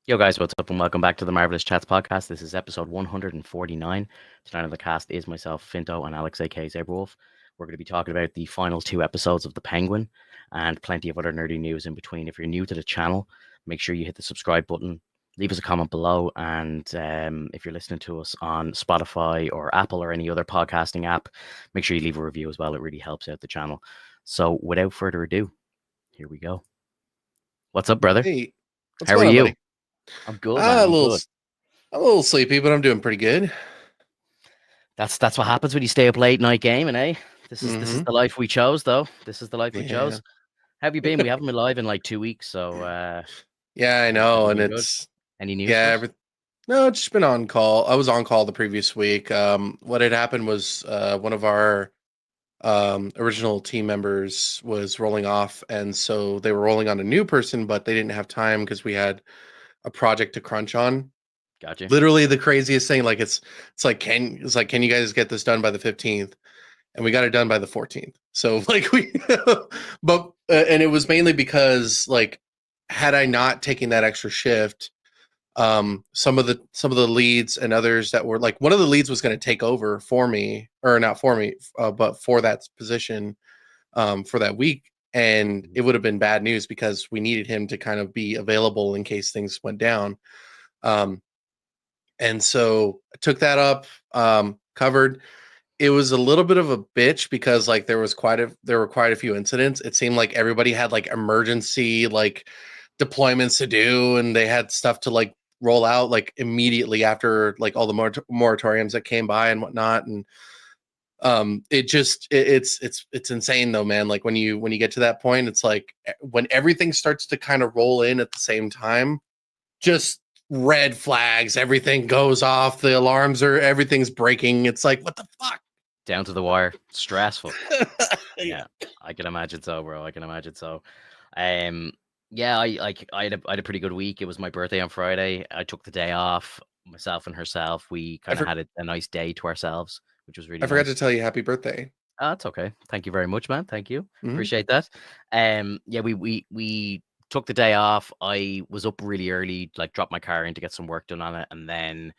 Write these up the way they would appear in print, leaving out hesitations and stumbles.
Yo, guys, what's up, and welcome back to the Marvelous Chats podcast. This is episode 149. Tonight on the cast is myself, Finto, and Alex, aka Zaberwolf. We're going to be talking about the final two episodes of The Penguin and plenty of other nerdy news in between. If you're new to the channel, make sure you hit the subscribe button, leave us a comment below, and if you're listening to us on Spotify or Apple or any other podcasting app, make sure you leave a review as well. It really helps out the channel. So, without further ado, here we go. What's up, brother? Hey, what's How are going on, you? buddy? I'm good, man. Ah, a I'm little, good. a little sleepy, but I'm doing pretty good. That's what happens when you stay up late night gaming, eh? This is Mm-hmm. the life we chose, though. This is the life we Yeah, chose. How have you been? We haven't been live in like 2 weeks, so yeah, I how's know, everything and been good? it's Any news yeah. for us? No, it's just been on call. I was on call the previous week. What had happened was one of our original team members was rolling off, and so they were rolling on a new person, but they didn't have time because we had a project to crunch on. Got you. Literally the craziest thing. Like it's like can you guys get this done by the 15th? And we got it done by the 14th. So like but and it was mainly because like had I not taken that extra shift, some of the leads and others that were like one of the leads was going to take over for me or not for me, but for that position for that week. And Mhm. it would have been bad news because we needed him to kind of be available in case things went down. Um, and so I took that up, covered. It was a little bit of a bitch because like there were quite a few incidents. It seemed like everybody had like emergency like deployments to do, and they had stuff to like roll out like immediately after like all the moratoriums that came by and whatnot. And it's insane though, man. Like when you get to that point, it's like when everything starts to kind of roll in at the same time, just red flags, everything goes off, the alarms are everything's breaking. It's like what the fuck. Down to the wire. Stressful. Yeah. Yeah, I can imagine so, bro. I can imagine so. Um, yeah, I had a pretty good week. It was my birthday on Friday. I took the day off. Myself and herself, we I, kind of for, had a nice day to ourselves, which was I really forgot to nice. tell you happy birthday. That's okay. Thank you very much, man. Thank you. Hmm. Appreciate that. Yeah, we took the day off. I was up really early, like dropped my car in to get some work done on it, and then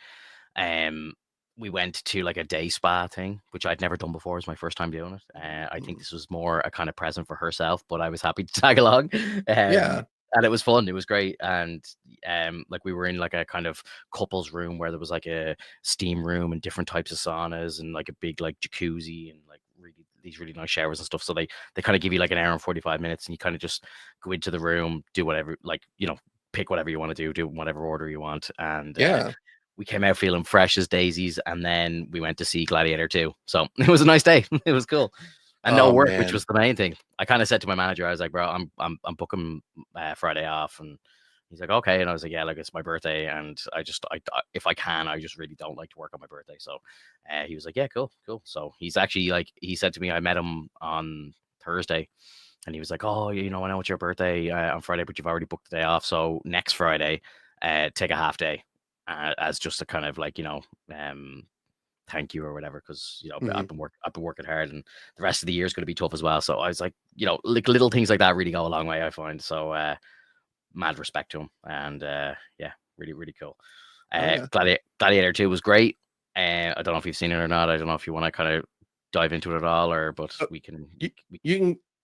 um we went to like a day spa thing, which I'd never done before. It was my first time doing it. I think this was more a kind of present for herself, but I was happy to tag along. Yeah. And it was fun. It was great. And like we were in like a kind of couples room where there was like a steam room and different types of saunas and like a big like jacuzzi and like really these really nice showers and stuff. So they kind of give you like an hour and 45 minutes and you kind of just go into the room, do whatever, like, pick whatever you want to do whatever order you want. And Yeah. we came out feeling fresh as daisies, and then we went to see Gladiator 2. So it was a nice day. It was cool. And no Oh work, which man. was the main thing. I kind of said to my manager, I was like, bro, I'm booking Friday off. And he's like, okay. And I was like, yeah, like it's my birthday. And if I can, I just really don't like to work on my birthday. So he was like, yeah, cool, cool. So he's actually like, he said to me, I met him on Thursday and he was like, oh, I know it's your birthday on Friday, but you've already booked the day off. So next Friday, take a half day as just a kind of like thank you or whatever, because Hmm. I've been working hard, and the rest of the year is going to be tough as well. So I was like, like little things like that really go a long way, I find. So mad respect to him, and yeah, really really cool. Oh yeah. Gladiator 2 was great. I don't know if you've seen it or not. I don't know if you want to kind of dive into it at all, or but Oh, we can. you,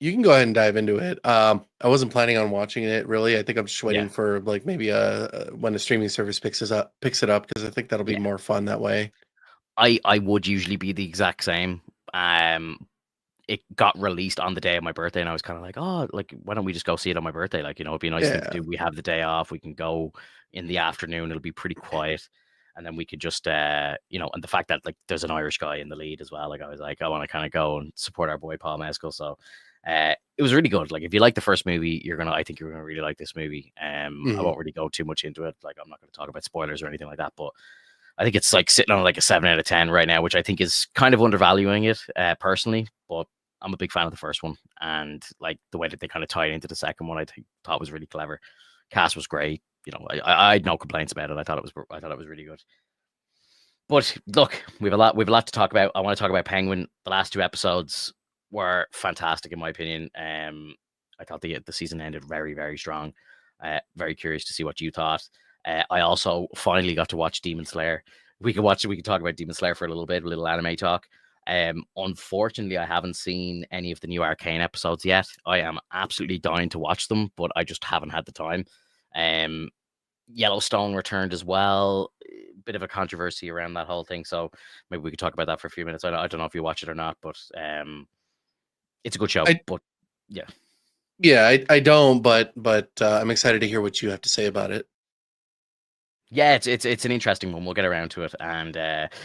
you can go ahead and dive into it. I wasn't planning on watching it really. I think I'm just Yeah, waiting for like maybe when a streaming service picks it up because I think that'll be yeah. more fun that way. I would usually be the exact same. It got released on the day of my birthday, and I was kind of like, oh, like why don't we just go see it on my birthday? Like, it'd be a nice thing to Yeah. do. We have the day off. We can go in the afternoon. It'll be pretty quiet, and then we could just, and the fact that like there's an Irish guy in the lead as well. Like, I was like, I want to kind of go and support our boy Paul Mescal. So, it was really good. Like, if you like the first movie, I think you're gonna really like this movie. I Hmm. won't really go too much into it. Like, I'm not going to talk about spoilers or anything like that, but I think it's like sitting on like a 7 out of 10 right now, which I think is kind of undervaluing it personally. But I'm a big fan of the first one, and like the way that they kind of tied into the second one, thought was really clever. Cast was great. I had no complaints about it. I thought it was really good. But look, we have a lot to talk about. I want to talk about Penguin. The last two episodes were fantastic in my opinion. I thought the season ended very very strong. Very curious to see what you thought. I also finally got to watch Demon Slayer. We could watch it. We could talk about Demon Slayer for a little bit, a little anime talk. Unfortunately, I haven't seen any of the new Arcane episodes yet. I am absolutely dying to watch them, but I just haven't had the time. Um, Yellowstone returned as well. Bit of a controversy around that whole thing, so maybe we could talk about that for a few minutes. I don't know if you watch it or not, but it's a good show. I But yeah, yeah, I don't, but I'm excited to hear what you have to say about it. yeah, it's an interesting one. We'll get around to it. And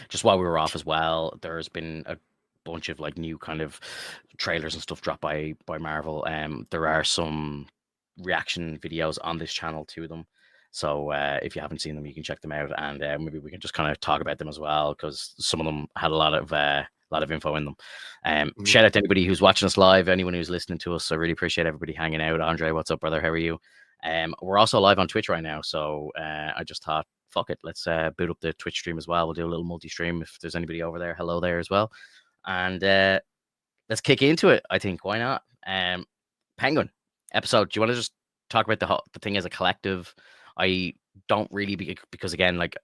just while we were off as well, there's been a bunch of like new kind of trailers and stuff dropped by Marvel. There are some reaction videos on this channel to them. So if you haven't seen them, you can check them out, and maybe we can just kind of talk about them as well, because some of them had a lot of info in them. Mhm. Shout out to anybody who's watching us live, anyone who's listening to us. I really appreciate everybody hanging out. Andre, what's up, brother? How are you? We're also live on Twitch right now, so I just thought, fuck it, let's boot up the Twitch stream as well. We'll do a little multi-stream if there's anybody over there. Hello there as well, and let's kick into it. I think, why not? Penguin episode. Do you want to just talk about the thing as a collective? I don't really because again, like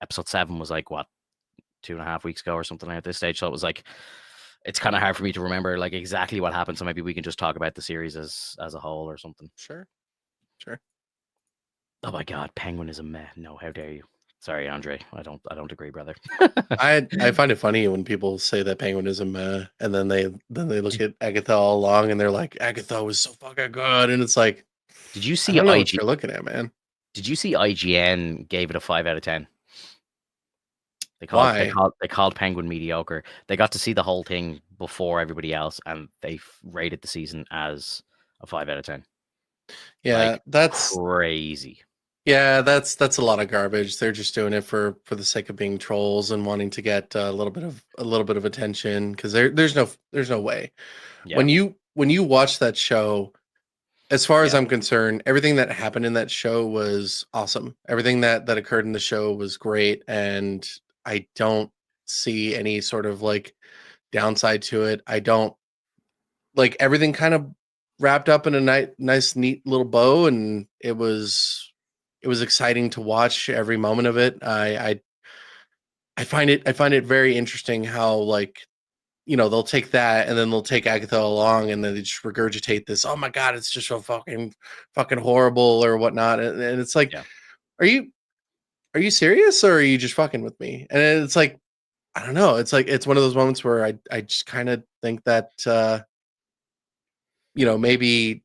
episode 7 was like what 2.5 weeks ago or something at this stage, so it was like it's kind of hard for me to remember like exactly what happened. So maybe we can just talk about the series as a whole or something. Sure. Oh my God, Penguin is a meh. No, how dare you? Sorry, Andre. I don't agree, brother. I find it funny when people say that Penguin is a meh, and then they look did, at Agatha all along and they're like, Agatha was so fucking good, and it's like, did you I see don't know what IG? you're looking at, man. Did you see IGN gave it a 5 out of 10? Why? They called Penguin mediocre. They got to see the whole thing before everybody else, and they rated the season as a 5 out of 10. Yeah, Like that's crazy. that's a lot of garbage. They're just doing it for the sake of being trolls and wanting to get a little bit of attention, because there's no way. Yeah, When you watch that show, as far as yeah, I'm concerned, everything that happened in that show was awesome. Everything that occurred in the show was great, and I don't see any sort of like downside to it. I don't like everything kind of wrapped up in a nice neat little bow, and it was exciting to watch every moment of it. I find it very interesting how, like, they'll take that and then they'll take Agatha along and then they just regurgitate this. Oh my god, it's just so fucking horrible or whatnot. And it's like, yeah. are you serious, or are you just fucking with me? And it's like, I don't know. It's like it's one of those moments where I just kind of think that maybe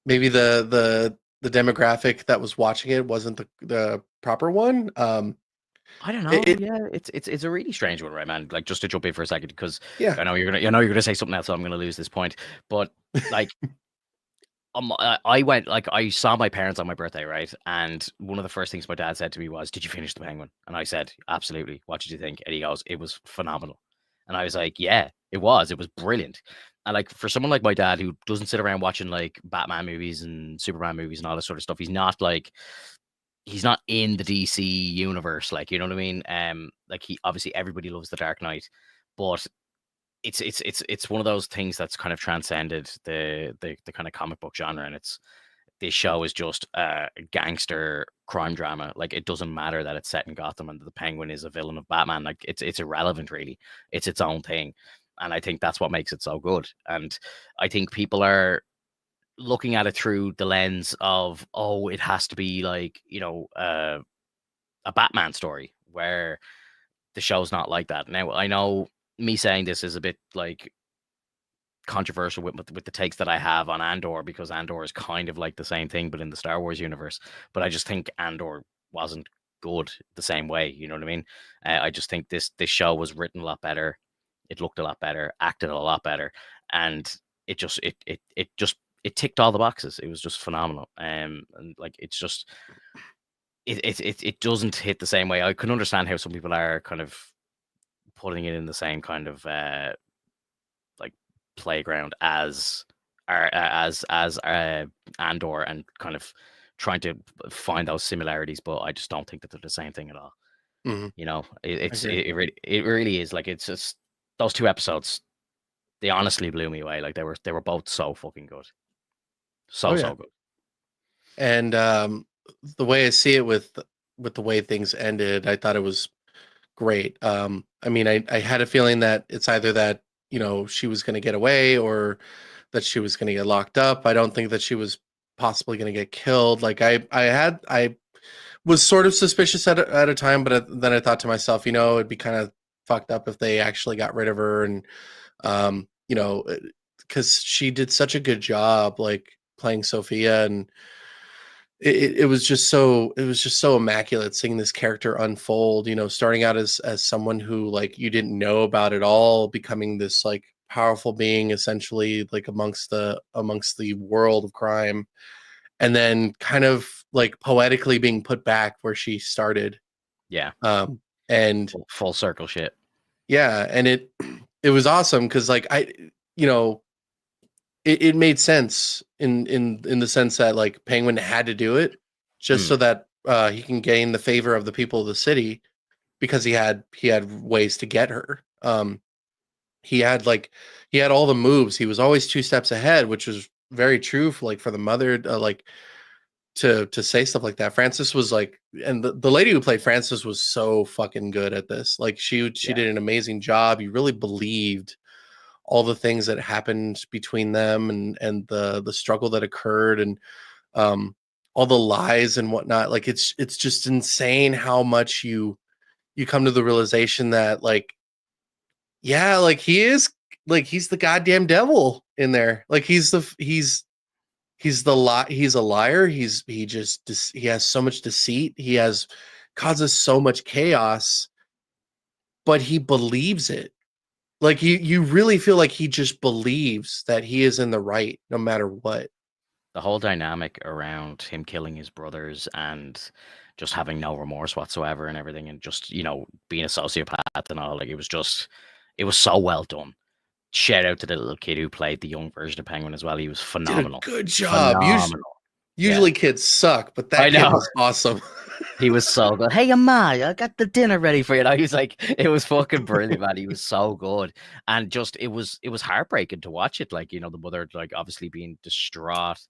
the demographic that was watching it wasn't the proper one. I don't It, know. it Yeah, it's a really strange one, right, man? Like, just to jump in for a second, because yeah. I know you're gonna say something else, so I'm gonna lose this point. But like, I went like I saw my parents on my birthday, right? And one of the first things my dad said to me was, "Did you finish the Penguin?" And I said, "Absolutely. What did you think?" And he goes, "It was phenomenal." And I was like, "Yeah, it was. It was brilliant." And like for someone like my dad who doesn't sit around watching like Batman movies and Superman movies and all this sort of stuff, he's not in the DC universe, like, you know what I mean? Like he obviously everybody loves the Dark Knight, but it's one of those things that's kind of transcended the kind of comic book genre, and this show is just a gangster crime drama. Like it doesn't matter that it's set in Gotham and the Penguin is a villain of Batman. Like it's irrelevant really. It's its own thing, and I think that's what makes it so good. And I think people are looking at it through the lens of, oh, it has to be like, a Batman story, where the show's not like that. Now I know me saying this is a bit like controversial with the takes that I have on Andor, because Andor is kind of like the same thing but in the Star Wars universe. But I just think Andor wasn't good the same way. You know what I mean? I just think this show was written a lot better. It looked a lot better, acted a lot better, and it ticked all the boxes. It was just phenomenal. And like it's just it doesn't hit the same way. I can understand how some people are kind of putting it in the same kind of like playground as Andor, and kind of trying to find those similarities, but I just don't think that they're the same thing at all. Mhm, You know, I agree. it really is. Like it's just those 2 episodes. They honestly blew me away. Like they were both so fucking good, Oh so yeah. good. And the way I see it with the way things ended, I thought it was great. I mean, I had a feeling that it's either that, you know, she was going to get away or that she was going to get locked up. I don't think that she was possibly going to get killed. Like I was sort of suspicious at a time, but then I thought to myself, you know, it'd be kind of fucked up if they actually got rid of her, and you know, because she did such a good job, like playing Sophia, and it was just so immaculate seeing this character unfold, you know, starting out as someone who like you didn't know about at all, becoming this like powerful being essentially like amongst the world of crime, and then kind of like poetically being put back where she started. Yeah, And full circle shit. yeah, and it was awesome because like you know, it made sense in the sense that like Penguin had to do it just so Mm, that he can gain the favor of the people of the city, because he had ways to get her. He had like he had all the moves. He was always two steps ahead, which was very true for like for the mother, like to say stuff like that. Frances was like, and the lady who played Frances was so fucking good at this. Like she yeah, did an amazing job. You really believed all the things that happened between them, and the struggle that occurred, and um all the lies and whatnot. Like it's just insane how much you come to the realization that like, yeah, like he is, like he's the goddamn devil in there. Like he's the he's a liar. He has so much deceit. He has causes so much chaos, but he believes it. Like you really feel like he just believes that he is in the right no matter what. the whole dynamic around him killing his brothers and just having no remorse whatsoever and everything, and just being a sociopath and all, like it was so well done. Shout out to the little kid who played the young version of Penguin as well. He was Did a phenomenal. good job. Phenomenal. Yeah. Usually kids suck, but that I kid know. was awesome. He was so good. Hey, Amma, I got the dinner ready for you. He was like, it was fucking brilliant, man. He was so good. And just it was heartbreaking to watch it. Like, the mother, like, obviously being distraught,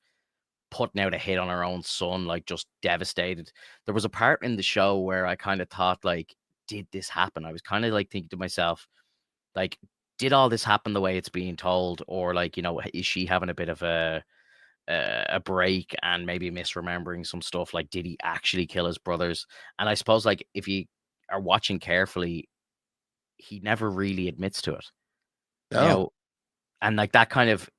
putting out a hit on her own son, like just devastated. There was a part in the show where I kind of thought, like, did this happen? I was kind of like thinking to myself, like, did all this happen the way it's being told? Or like, is she having a bit of a break and maybe misremembering some stuff? Like, did he actually kill his brothers? And I suppose, like, if you are watching carefully, he never really admits to it, you No. know, and like that kind of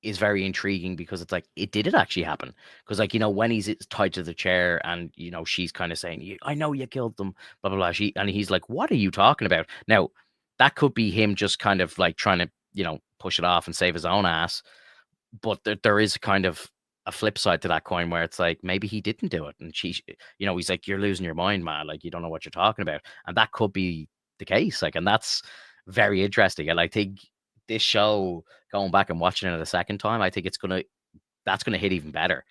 is very intriguing because it's like, did it actually happen? Because like, when he's tied to the chair and she's kind of saying, I know you killed them, blah blah blah. And he's like, what are you talking about? Now, that could be him just kind of like trying to, push it off and save his own ass. But there is kind of a flip side to that coin where it's like, maybe he didn't do it, and he's like, you're losing your mind, man. Like, you don't know what you're talking about, and that could be the case. Like, and that's very interesting. And I think this show, going back and watching it a second time, I think that's gonna hit even better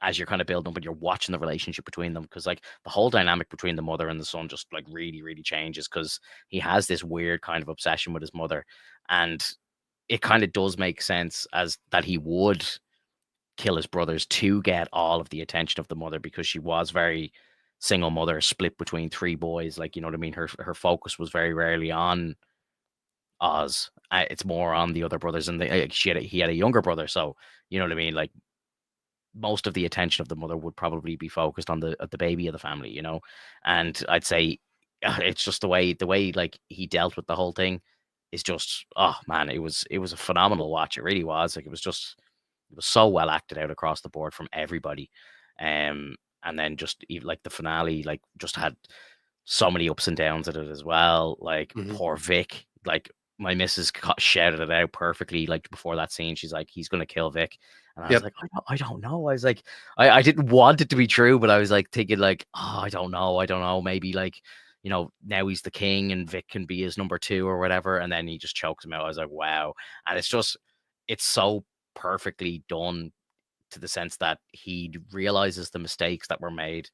as you're kind of building up and you're watching the relationship between them, because like the whole dynamic between the mother and the son just like really really changes, because he has this weird kind of obsession with his mother, and it kind of does make sense as that he would kill his brothers to get all of the attention of the mother, because she was very single mother, split between three boys. Like, you know what I mean? Her focus was very rarely on Oz. It's more on the other brothers, and he had a younger brother, so you know what I mean. Like, most of the attention of the mother would probably be focused on the baby of the family, And I'd say it's just the way like he dealt with the whole thing is just, oh man, it was a phenomenal watch. It really was. Like, it was so well acted out across the board from everybody. And then just even like the finale, like just had so many ups and downs at it as well. Like, Mhm. poor Vic, like my missus shouted it out perfectly. Like, before that scene, she's like, he's gonna kill Vic. And I was Yep. like, I don't know. I was like, I didn't want it to be true, but I was like thinking like, oh, I don't know. Maybe like, now he's the king and Vic can be his number two or whatever. And then he just chokes him out. I was like, wow. And it's so perfectly done, to the sense that he realizes the mistakes that were made.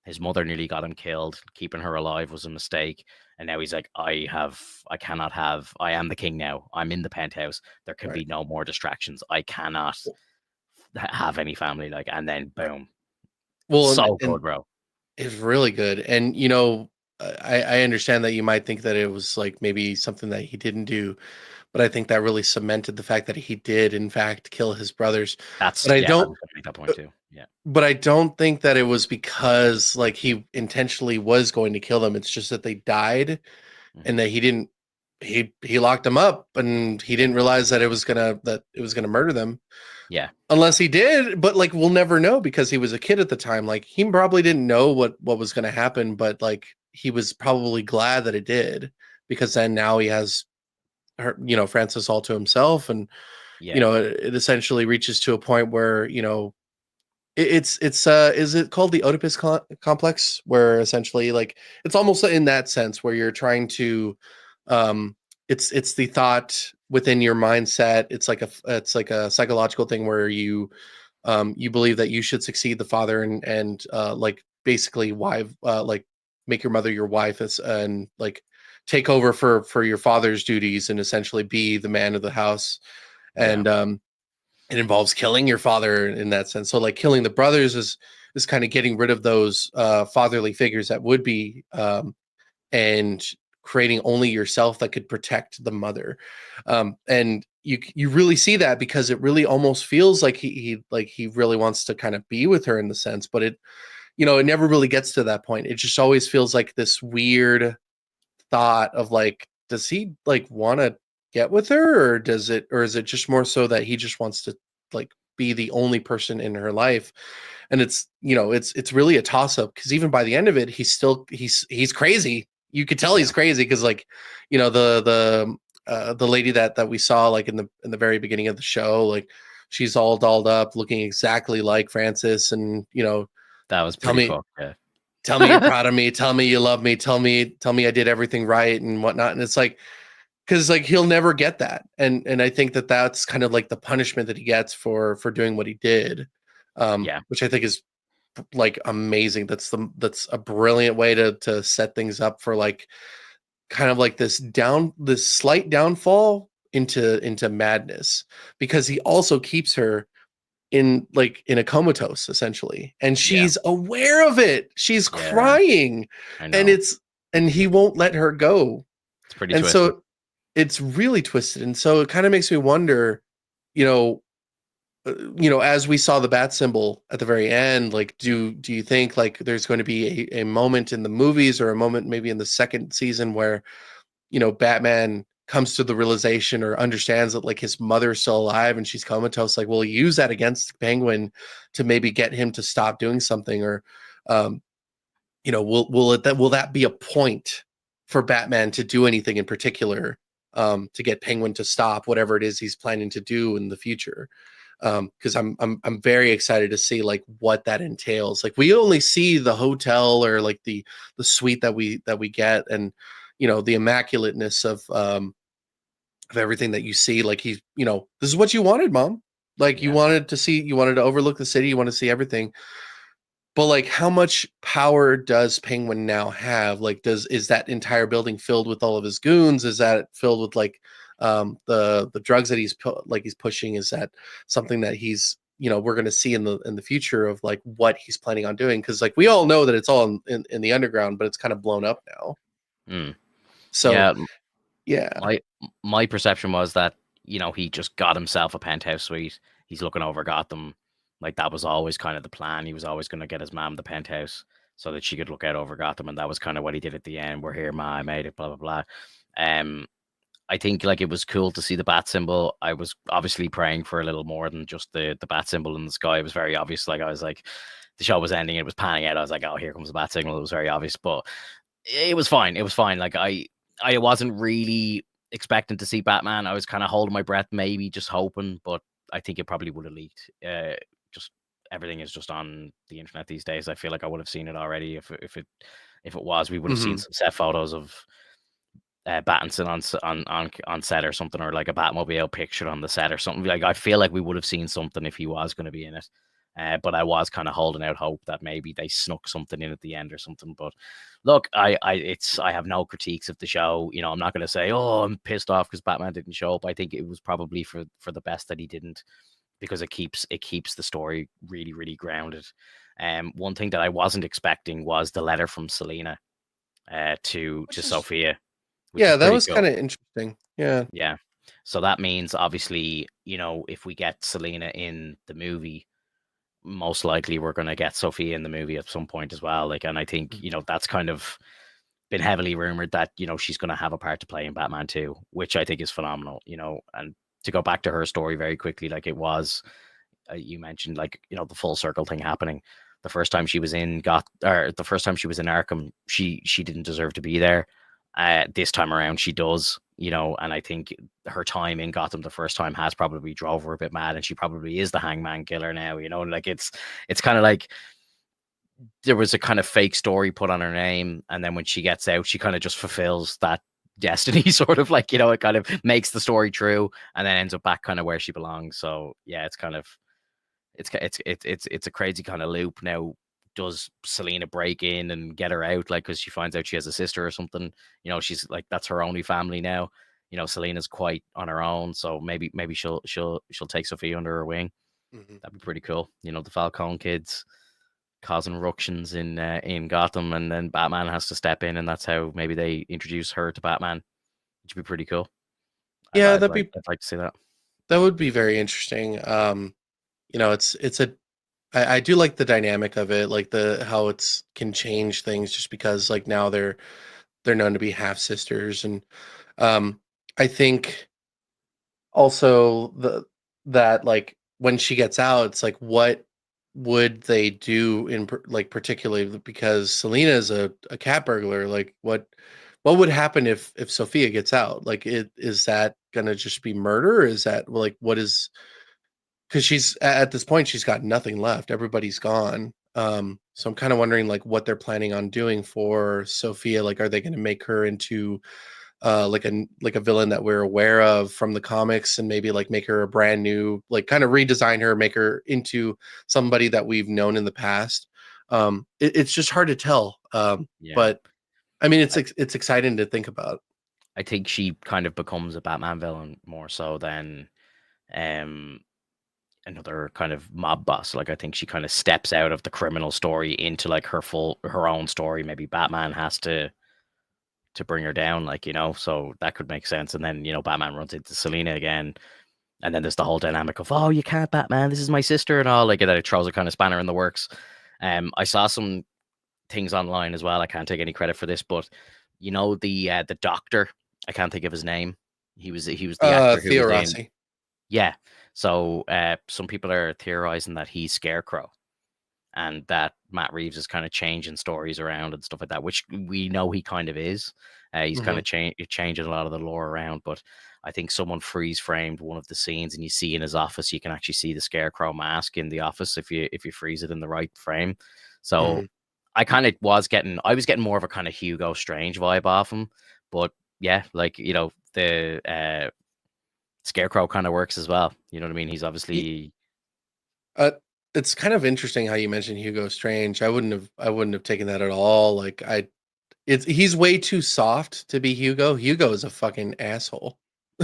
His mother nearly got him killed. Keeping her alive was a mistake. And now he's like, I am the king now. I'm in the penthouse. There can Right. be no more distractions. I cannot have any family. Like, and then boom. Well, So and good, bro. it's really good. And I understand that you might think that it was like maybe something that he didn't do, but I think that really cemented the fact that he did in fact kill his brothers. But That's I yeah, I don't was gonna make that point too. Yeah. but I don't think that it was because like he intentionally was going to kill them. It's just that they died Hmm. and that he didn't he locked them up and he didn't realize that it was gonna murder them. Yeah. Unless he did, but like we'll never know because he was a kid at the time. Like he probably didn't know what was going to happen, but like he was probably glad that it did because then now he has her, Francis all to himself, and Yeah. it essentially reaches to a point where it's is it called the Oedipus complex, where essentially like it's almost in that sense where you're trying to um it's the thought within your mindset. It's like a psychological thing where you believe that you should succeed the father and like basically wife like make your mother your wife and like take over for your father's duties and essentially be the man of the house. Yeah. And it involves killing your father in that sense. So like killing the brothers is kind of getting rid of those fatherly figures that would be and creating only yourself that could protect the mother. And you really see that because it really almost feels like he really wants to kind of be with her in the sense, but it never really gets to that point. It just always feels like this weird thought of like, does he like want to get with her, or is it just more so that he just wants to like be the only person in her life? And it's really a toss up because even by the end of it, he's crazy. You could tell Yeah. he's crazy because like the lady that we saw like in the very beginning of the show, like she's all dolled up looking exactly like Francis, and That was tell pretty me fucked. Yeah. tell me you're proud of me, tell me you love me, tell me I did everything right and whatnot. And it's like, because like he'll never get that, and I think that that's kind of like the punishment that he gets for doing what he did, Yeah. which I think is like amazing. That's a brilliant way to set things up for like kind of like this slight downfall into madness, because he also keeps her in a comatose essentially, and Yeah. she's aware of it, she's Yeah. crying, I and know. he won't let her go. It's pretty And twisted. so it's really twisted, and so it kind of makes me wonder, you know as we saw the bat symbol at the very end, like do you think like there's going to be a moment in the movies or a moment maybe in the second season where Batman comes to the realization or understands that like his mother's still alive and she's comatose? Like, will he use that against Penguin to maybe get him to stop doing something? Or um will that be a point for Batman to do anything in particular, to get Penguin to stop whatever it is he's planning to do in the future? Because I'm very excited to see like what that entails. Like we only see the hotel or like the suite that we get, and the immaculateness of everything that you see. Like this is what you wanted, mom. Like Yeah. you wanted to overlook the city, you want to see everything. But like, how much power does Penguin now have? Like, is that entire building filled with all of his goons? Is that filled with like the drugs that he's pushing? Is that something that we're going to see in the future of like what he's planning on doing? Because like we all know that it's all in the underground, but it's kind of blown up now. Mm. So Yeah. yeah. My my perception was that he just got himself a penthouse suite. He's looking over Gotham. Like that was always kind of the plan. He was always going to get his mom the penthouse so that she could look out over Gotham, and that was kind of what he did at the end. We're here, ma, I made it. Blah blah blah. Um, I think like it was cool to see the bat symbol. I was obviously praying for a little more than just the bat symbol in the sky. It was very obvious. Like I was like, the show was ending, it was panning out. I was like, oh, here comes the bat signal. It was very obvious, but it was fine. It was fine. Like I wasn't really expecting to see Batman. I was kind of holding my breath, maybe just hoping, but I think it probably would have leaked. Just everything is just on the internet these days. I feel like I would have seen it already if it was. We would have seen Hmm. some set photos of Battinson on set or something, or like a Batmobile pictured on the set or something. Like I feel like we would have seen something if he was going to be in it. But I was kind of holding out hope that maybe they snuck something in at the end or something. But look, I have no critiques of the show. I'm not going to say, oh, I'm pissed off because Batman didn't show up. I think it was probably for the best that he didn't, because it keeps the story really really grounded. One thing that I wasn't expecting was the letter from Selena to Which is Sophia, which is yeah, that pretty was kind cool. of interesting. Yeah. Yeah. So that means obviously, if we get Selena in the movie, most likely we're going to get Sophia in the movie at some point as well. Like, and I think, Mhm. that's kind of been heavily rumored that, she's going to have a part to play in Batman 2, which I think is phenomenal, and to go back to her story very quickly, like it was, you mentioned, like, the full circle thing happening. The first time she was in the first time she was in Arkham, she didn't deserve to be there. This time around, she does, and I think her time in Gotham the first time has probably drove her a bit mad, and she probably is the Hangman Killer now. Like it's kind of like there was a kind of fake story put on her name, and then when she gets out, she kind of just fulfills that destiny, sort of like, it kind of makes the story true, and then ends up back kind of where she belongs. So yeah, it's kind of it's a crazy kind of loop. Now, does Selena break in and get her out, like, because she finds out she has a sister or something? She's like, that's her only family now. Selena's quite on her own, so maybe she'll take Sophie under her wing. Mhm. That'd be pretty cool. The Falcone kids causing ructions in Gotham, and then Batman has to step in, and that's how maybe they introduce her to Batman, which would be pretty cool. I'd, Yeah, I'd like I'd like to see that. that would be very interesting. It's a I do like the dynamic of it, like the how it's can change things just because like now they're known to be half sisters, and um I think also that like when she gets out, it's like what would they do like particularly because Selena is a cat burglar. Like what would happen if Sophia gets out? Like is that gonna just be murder? Or is that like what is because she's at this point she's got nothing left. Everybody's gone. So I'm kind of wondering like what they're planning on doing for Sophia. Like, are they going to make her into like a villain that we're aware of from the comics, and maybe like make her a brand new, like kind of redesign her, make her into somebody that we've known in the past? It's just hard to tell. Yeah, But I mean, I, it's exciting to think about. I think she kind of becomes a Batman villain more so than um another kind of mob boss. Like, I think she kind of steps out of the criminal story into like her own story. Maybe Batman has to bring her down, like, so that could make sense. And then, Batman runs into Selena again, and then there's the whole dynamic of, oh, you can't, Batman, this is my sister, and all, like, and then it throws a kind of spanner in the works. I saw some things online as well. I can't take any credit for this, but the doctor, I can't think of his name. He was the actor who Theo was in, Rossi. yeah. So some people are theorizing that he's Scarecrow, and that Matt Reeves is kind of changing stories around and stuff like that, which we know he kind of is. He's kind Hmm. of changing a lot of the lore around, but I think someone freeze framed one of the scenes, and you see in his office, you can actually see the Scarecrow mask in the office if you freeze it in the right frame. So Hmm. I was getting more of a kind of Hugo Strange vibe off him, but yeah, like, the Scarecrow kind of works as well. You know what I mean? He's obviously, Uh, it's kind of interesting how you mentioned Hugo Strange. I wouldn't have taken that at all. Like he's way too soft to be Hugo. Hugo is a fucking asshole.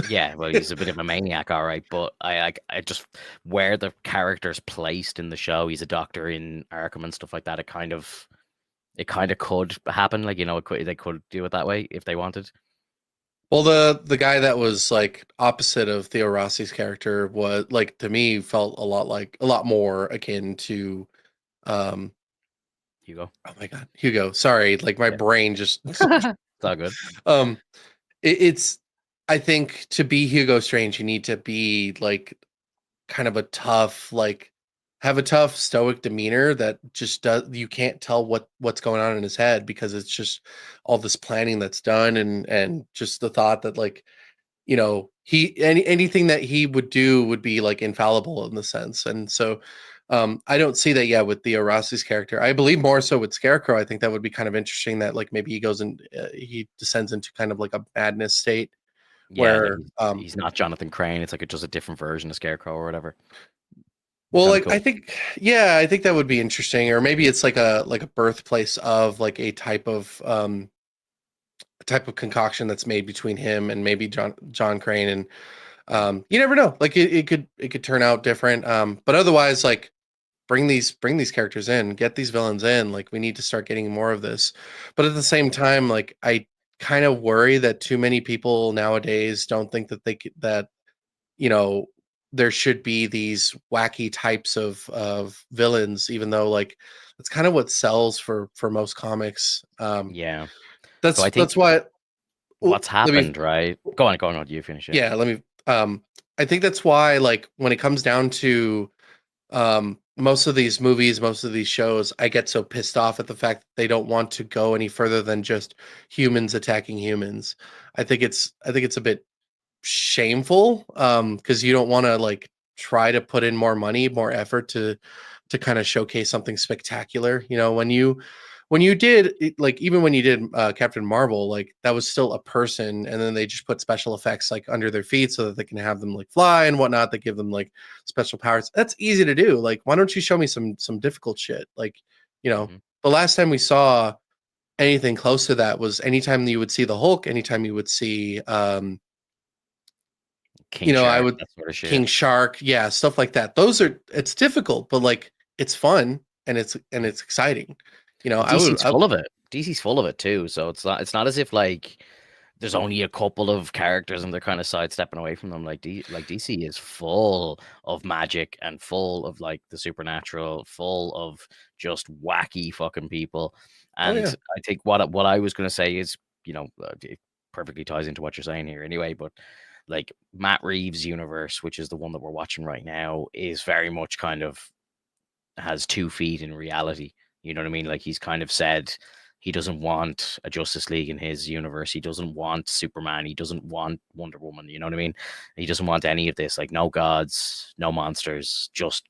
yeah, well, he's a bit of a maniac, all right. But I just, where the character's placed in the show, he's a doctor in Arkham and stuff like that. It kind of could happen, like, they could do it that way if they wanted. Well, the guy that was like opposite of Theo Rossi's character was like to me felt a lot more akin to um Hugo, oh my god, Hugo. Sorry, like my yeah, brain just it's all good. um it's I think to be Hugo Strange you need to be like kind of a tough, like have a tough stoic demeanor that just does you can't tell what's going on in his head because it's just all this planning that's done, and just the thought that like anything that he would do would be like infallible in the sense. And so I don't see that yet with Theo Rossi's character. I believe more so with Scarecrow. I think that would be kind of interesting that like maybe he goes and he descends into kind of like a madness state Yeah, like where he's not Jonathan Crane. It's like just a different version of Scarecrow or whatever. well, Kind of like cool. I think that would be interesting. Or maybe it's like a birthplace of like a type of concoction that's made between him and maybe John Crane. And you never know. Like it could turn out different. But otherwise, like bring these characters in, get these villains in. Like we need to start getting more of this. But at the same time, like I kind of worry that too many people nowadays don't think that that you know there should be these wacky types of villains, even though like that's kind of what sells for most comics. Yeah. So I That's think why. what's Let me happened, right? Go on. You finish it. yeah, let me I think that's why like when it comes down to most of these movies, most of these shows, I get so pissed off at the fact that they don't want to go any further than just humans attacking humans. I think it's a bit shameful because you don't want to like try to put in more money, more effort to kind of showcase something spectacular. You know, when you did like even when you did Captain Marvel, like that was still a person, and then they just put special effects like under their feet so that they can have them like fly and whatnot. They give them like special powers. That's easy to do. Like, why don't you show me some difficult shit? Like, you know, Hmm. the last time we saw anything close to that was anytime you would see the Hulk, anytime you would see King I Shark, would that sort of King shit. Shark, yeah, stuff like that. Those are it's difficult, but like it's fun and it's exciting. Well, DC's full of it. DC's full of it too. So it's not as if like there's only a couple of characters and they're kind of sidestepping away from them. Like DC is full of magic and full of like the supernatural, full of just wacky fucking people. Oh And yeah. I think what I was gonna say is, it perfectly ties into what you're saying here anyway. But like Matt Reeves' universe, which is the one that we're watching right now, is very much kind of has 2 feet in reality. You know what I mean? Like he's kind of said he doesn't want a Justice League in his universe. He doesn't want Superman. He doesn't want Wonder Woman. You know what I mean? He doesn't want any of this. Like no gods, no monsters, just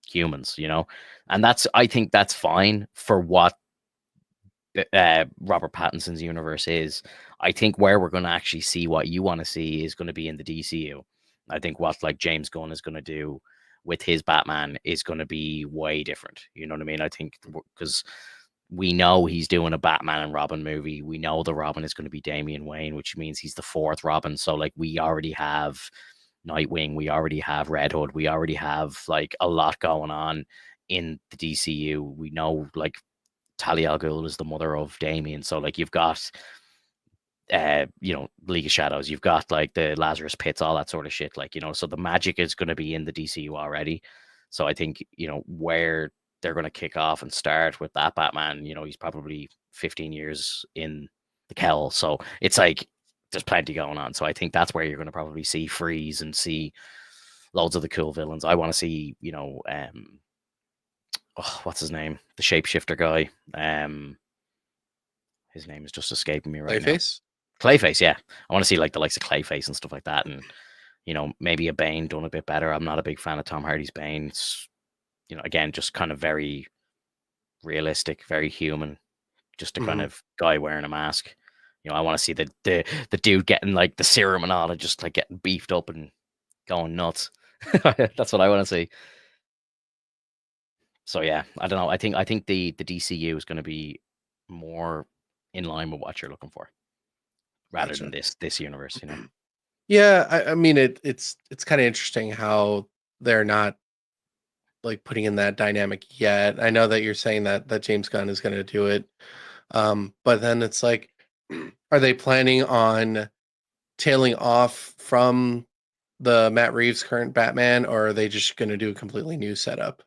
humans. And I think that's fine for what Robert Pattinson's universe is. I think where we're going to actually see what you want to see is going to be in the DCU. I think what like James Gunn is going to do with his Batman is going to be way different. You know what I mean? I think because we know he's doing a Batman and Robin movie. We know the Robin is going to be Damian Wayne, which means he's the fourth Robin. So like we already have Nightwing, we already have Red Hood, we already have like a lot going on in the DCU. We know like Talia al Ghul is the mother of Damien. So like you've got League of Shadows, you've got like the Lazarus Pits, all that sort of shit. Like, so the magic is gonna be in the DCU already. So I think, where they're gonna kick off and start with that Batman, he's probably 15 years in the Kell. So it's like there's plenty going on. So I think that's where you're gonna probably see Freeze and see loads of the cool villains. I want to see, what's his name? The shapeshifter guy. His name is just escaping me right now. Clayface? Clayface, yeah. I want to see like the likes of Clayface and stuff like that, and maybe a Bane done a bit better. I'm not a big fan of Tom Hardy's Bane. It's again just kind of very realistic, very human, just a kind Hmm. of guy wearing a mask. I want to see the dude getting like the serum and all, and just like getting beefed up and going nuts. That's what I want to see. So yeah, I don't know. I think the DCU is going to be more in line with what you're looking for, rather than Gotcha. this universe. Yeah, I mean it's kind of interesting how they're not like putting in that dynamic yet. I know that you're saying that James Gunn is going to do it, but then it's like, are they planning on tailing off from the Matt Reeves current Batman, or are they just going to do a completely new setup?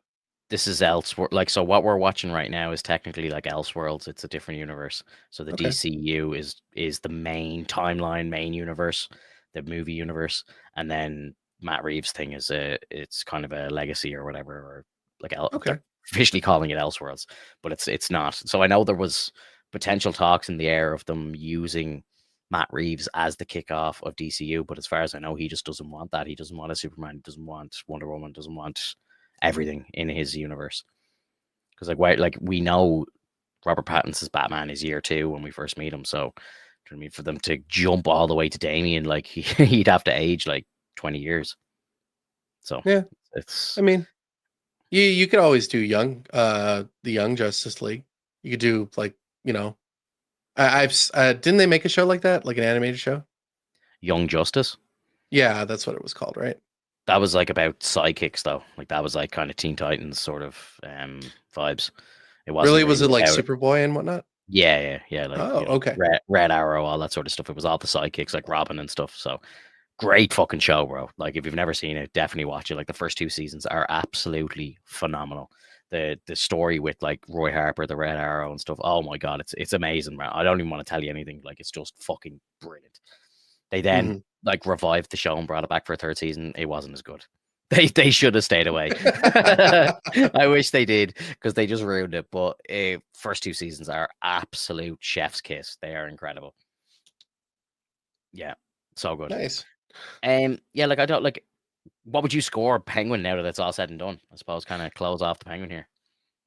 This is Elseworld. Like, so what we're watching right now is technically like Elseworlds. It's a different universe. So the Okay. DCU is the main timeline, main universe, the movie universe, and then Matt Reeves thing it's kind of a legacy or whatever, or like Okay. they're officially calling it Elseworlds, but it's not. So I know there was potential talks in the air of them using Matt Reeves as the kickoff of DCU, but as far as I know, he just doesn't want that. He doesn't want a Superman. He doesn't want Wonder Woman. Doesn't want everything in his universe. Because like we know Robert Pattinson's Batman is year 2 when we first meet him. So, do you know what I mean? For them to jump all the way to Damien, like he'd have to age like 20 years. So Yeah. it's I mean, you could always do the Young Justice League. You could do like, you know, didn't they make a show like that, like an animated show? Young Justice. Yeah, that's what it was called, right? That was like about sidekicks though. Like that was like kind of Teen Titans sort of vibes. It wasn't Really? Was really it like about it. Superboy and whatnot? Yeah. Like, Oh, okay. Red Arrow, all that sort of stuff. It was all the sidekicks like Robin and stuff. So great fucking show, bro. Like if you've never seen it, definitely watch it. Like the first two seasons are absolutely phenomenal. The story with like Roy Harper, the Red Arrow and stuff. Oh my god, it's amazing, man. I don't even want to tell you anything. Like it's just fucking brilliant. They then Mhm. like revived the show and brought it back for a third season. It wasn't as good. They should have stayed away. I wish they did because they just ruined it. But first two seasons are absolute chef's kiss. They are incredible. Yeah, so good. Nice. Yeah, like I don't like. What would you score Penguin now that it's all said and done? I suppose kind of close off the Penguin here.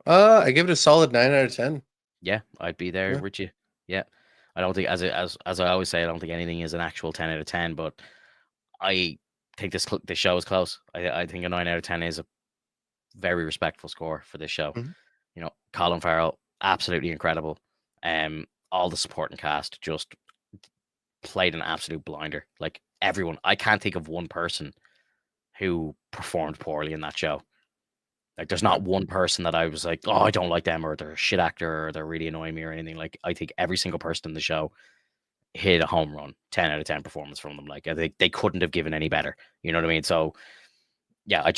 I give it a solid 9 out of 10. Yeah, I'd be there Yeah. with you. Yeah, I don't think as I always say, I don't think anything is an actual 10 out of 10. But I think this show is close. I think a 9 out of 10 is a very respectful score for this show. Mhm. Colin Farrell, absolutely incredible. All the supporting cast just played an absolute blinder. Like everyone, I can't think of one person who performed poorly in that show. Like, there's Okay. not one person that I was like, oh, I don't like them, or they're a shit actor, or they're really annoying me, or anything. Like, I think every single person in the show hit a home run, 10 out of 10 performance from them. Like, I think they couldn't have given any better. You know what I mean? So, yeah, I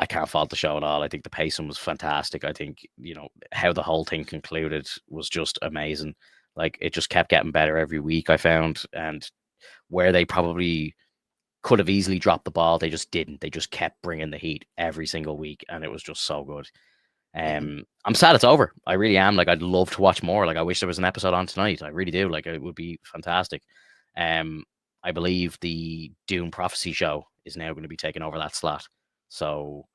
can't fault the show at all. I think the pacing was fantastic. I think how the whole thing concluded was just amazing. Like, it just kept getting better every week. I found, and where they probably could have easily dropped the ball, they just didn't. They just kept bringing the heat every single week, and it was just so good. Mhm. I'm sad it's over. I really am. Like, I'd love to watch more. Like, I wish there was an episode on tonight. I really do. Like, it would be fantastic. Um, I believe the Dune Prophecy show is now going to be taking over that slot. So,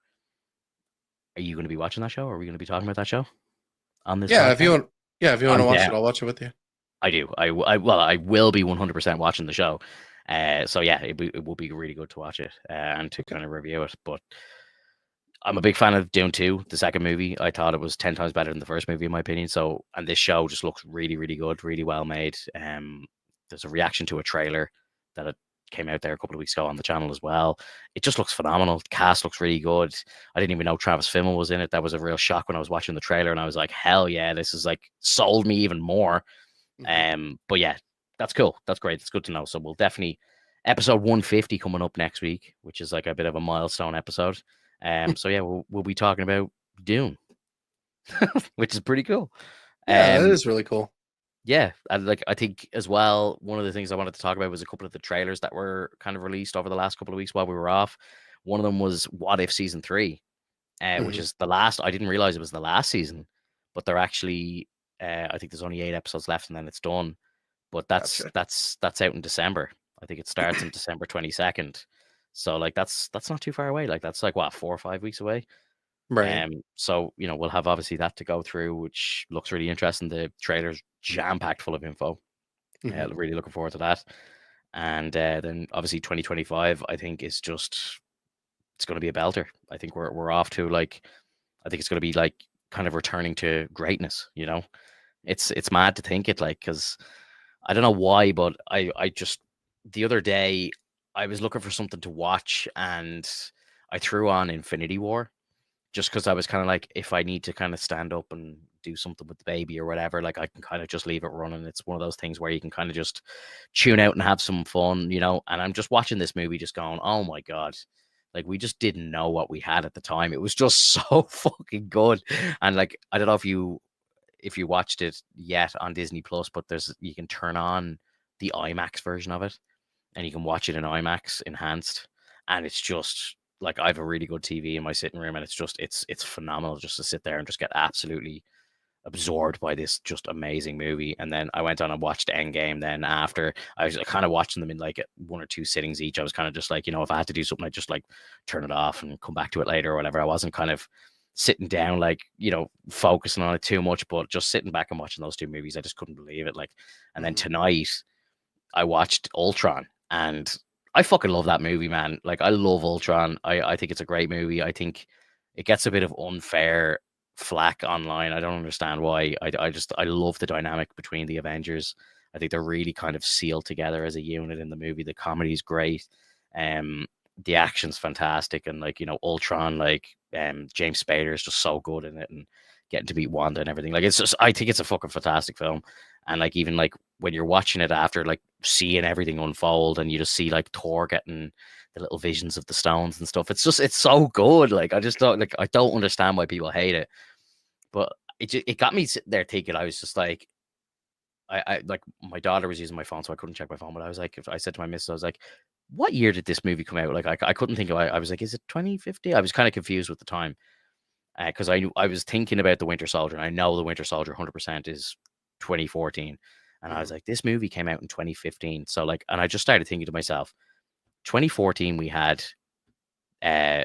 are you going to be watching that show? Or are we going to be talking about that show on this Yeah, if you podcast? want, yeah, if you want to I'm watch down. it, I'll watch it with you. I do. Well, I will be 100% watching the show. So yeah, it will be really good to watch it and to Okay. kind of review it. But I'm a big fan of Dune 2, the second movie. I thought it was 10 times better than the first movie, in my opinion. So, and this show just looks really, really good, really well made. There's a reaction to a trailer that it came out there a couple of weeks ago on the channel as well. It just looks phenomenal. The cast looks really good. I didn't even know Travis Fimmel was in it. That was a real shock when I was watching the trailer, and I was like, hell yeah, this is like sold me even more. Mhm. But yeah, that's cool. That's great. It's good to know. So we'll definitely episode 150 coming up next week, which is like a bit of a milestone episode. So yeah, we'll be talking about Dune, which is pretty cool. Yeah, that Um, is really cool. yeah, and like I think as well, one of the things I wanted to talk about was a couple of the trailers that were kind of released over the last couple of weeks while we were off. One of them was What If season 3, which Mhm. is the last. I didn't realize it was the last season, but they're actually. I think there's only 8 episodes left, and then it's done. But that's Gotcha. that's out in December. I think it starts on December 22nd. So like that's not too far away. Like that's like what, 4 or 5 weeks away. Right. So we'll have obviously that to go through, which looks really interesting. The trailer's jam packed full of info. Mhm. Really looking forward to that. And then obviously 2025, I think is just it's going to be a belter. I think we're off to like I think it's going to be like kind of returning to greatness. It's mad to think it like because I don't know why, but I just the other day I was looking for something to watch and I threw on Infinity War just because I was kind of like, if I need to kind of stand up and do something with the baby or whatever, like I can kind of just leave it running. It's one of those things where you can kind of just tune out and have some fun. And I'm just watching this movie, just going, oh my god, like we just didn't know what we had at the time. It was just so fucking good, and like I don't know if you watched it yet on Disney Plus, but you can turn on the IMAX version of it and you can watch it in IMAX enhanced, and it's just like I have a really good TV in my sitting room, and it's phenomenal just to sit there and just get absolutely absorbed by this just amazing movie. And then I went on and watched Endgame. Then after I was kind of watching them in like one or two sittings each, I was kind of just like, if I had to do something, I'd just like turn it off and come back to it later or whatever. I wasn't kind of sitting down like focusing on it too much, but just sitting back and watching those two movies, I just couldn't believe it. Like, and then Mhm. tonight I watched Ultron, and I fucking love that movie, man. Like I love Ultron. I think it's a great movie. I think it gets a bit of unfair flack online. I don't understand why. I love the dynamic between the Avengers. I think they're really kind of sealed together as a unit in the movie. The comedy's great. Um the action's fantastic, and like Ultron, like James Spader is just so good in it, and getting to beat Wanda and everything. Like it's just, I think it's a fucking fantastic film, and like even like when you're watching it after like seeing everything unfold, and you just see like Thor getting the little visions of the stones and stuff. It's so good. Like I don't understand why people hate it, but it got me sitting there thinking. I was just like, I like my daughter was using my phone, so I couldn't check my phone. But I was like, if I said to my missus, I was like, "What year did this movie come out?" Like, I couldn't think of. I was like, "Is it 2050?" I was kind of confused with the time because I was thinking about the Winter Soldier, and I know the Winter Soldier 100% is 2014, and I was Mhm. like, "This movie came out in 2015." So like, and I just started thinking to myself, 2014 we had uh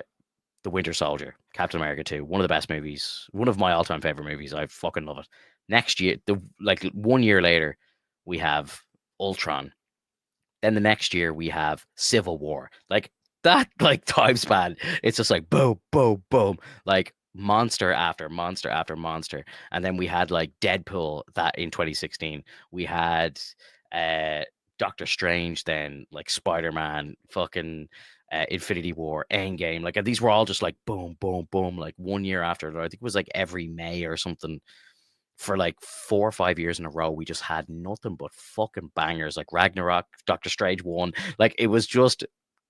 the Winter Soldier, Captain America 2, one of the best movies, one of my all-time favorite movies. I fucking love it. Next year, the like 1 year later, we have Ultron. Then the next year we have Civil War. Like that, like time span, it's just like boom, boom, boom, like monster after monster after monster. And then we had like Deadpool that in 2016. We had uh Doctor Strange, then like Spider-Man, fucking Infinity War, Endgame. Like and these were all just like boom, boom, boom, like 1 year after. I think it was like every May or something for like 4 or 5 years in a row, we just had nothing but fucking bangers like Ragnarok, Doctor Strange 1. Like it was just,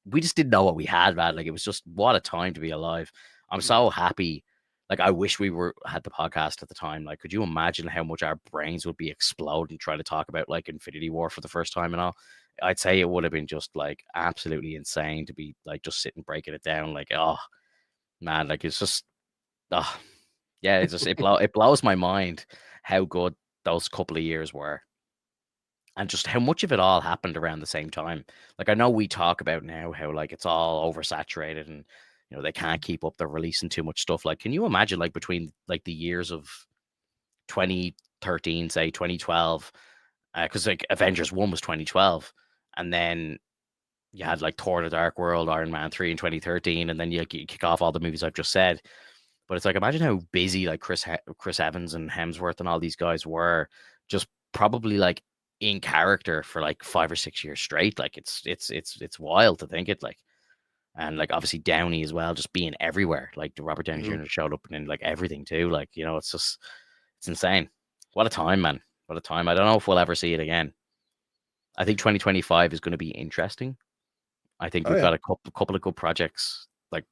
we just didn't know what we had, man. Like it was just, what a time to be alive. I'm Mhm. so happy. Like I wish we were had the podcast at the time. Like, could you imagine how much our brains would be exploding trying to talk about like Infinity War for the first time and all? I'd say it would have been just like absolutely insane to be like just sitting breaking it down. Like, oh man, like it's just, oh, yeah, it blows my mind how good those couple of years were, and just how much of it all happened around the same time. Like I know we talk about now how like it's all oversaturated, and they can't keep up. They're releasing too much stuff. Like, can you imagine like between like the years of 2013, say 2012, because like Avengers 1 was 2012, and then you had like Thor: The Dark World, Iron Man 3 in 2013, and then you kick off all the movies I've just said. But it's like, imagine how busy like Chris Evans and Hemsworth and all these guys were, just probably like in character for like 5 or 6 years straight. Like it's wild to think it, like. And like obviously Downey as well, just being everywhere. Like the Robert Downey Mhm. Jr. showed up in like everything too. Like it's just, it's insane. What a time, man! What a time. I don't know if we'll ever see it again. I think 2025 is going to be interesting. I think Oh we've yeah. got a couple of good projects. Like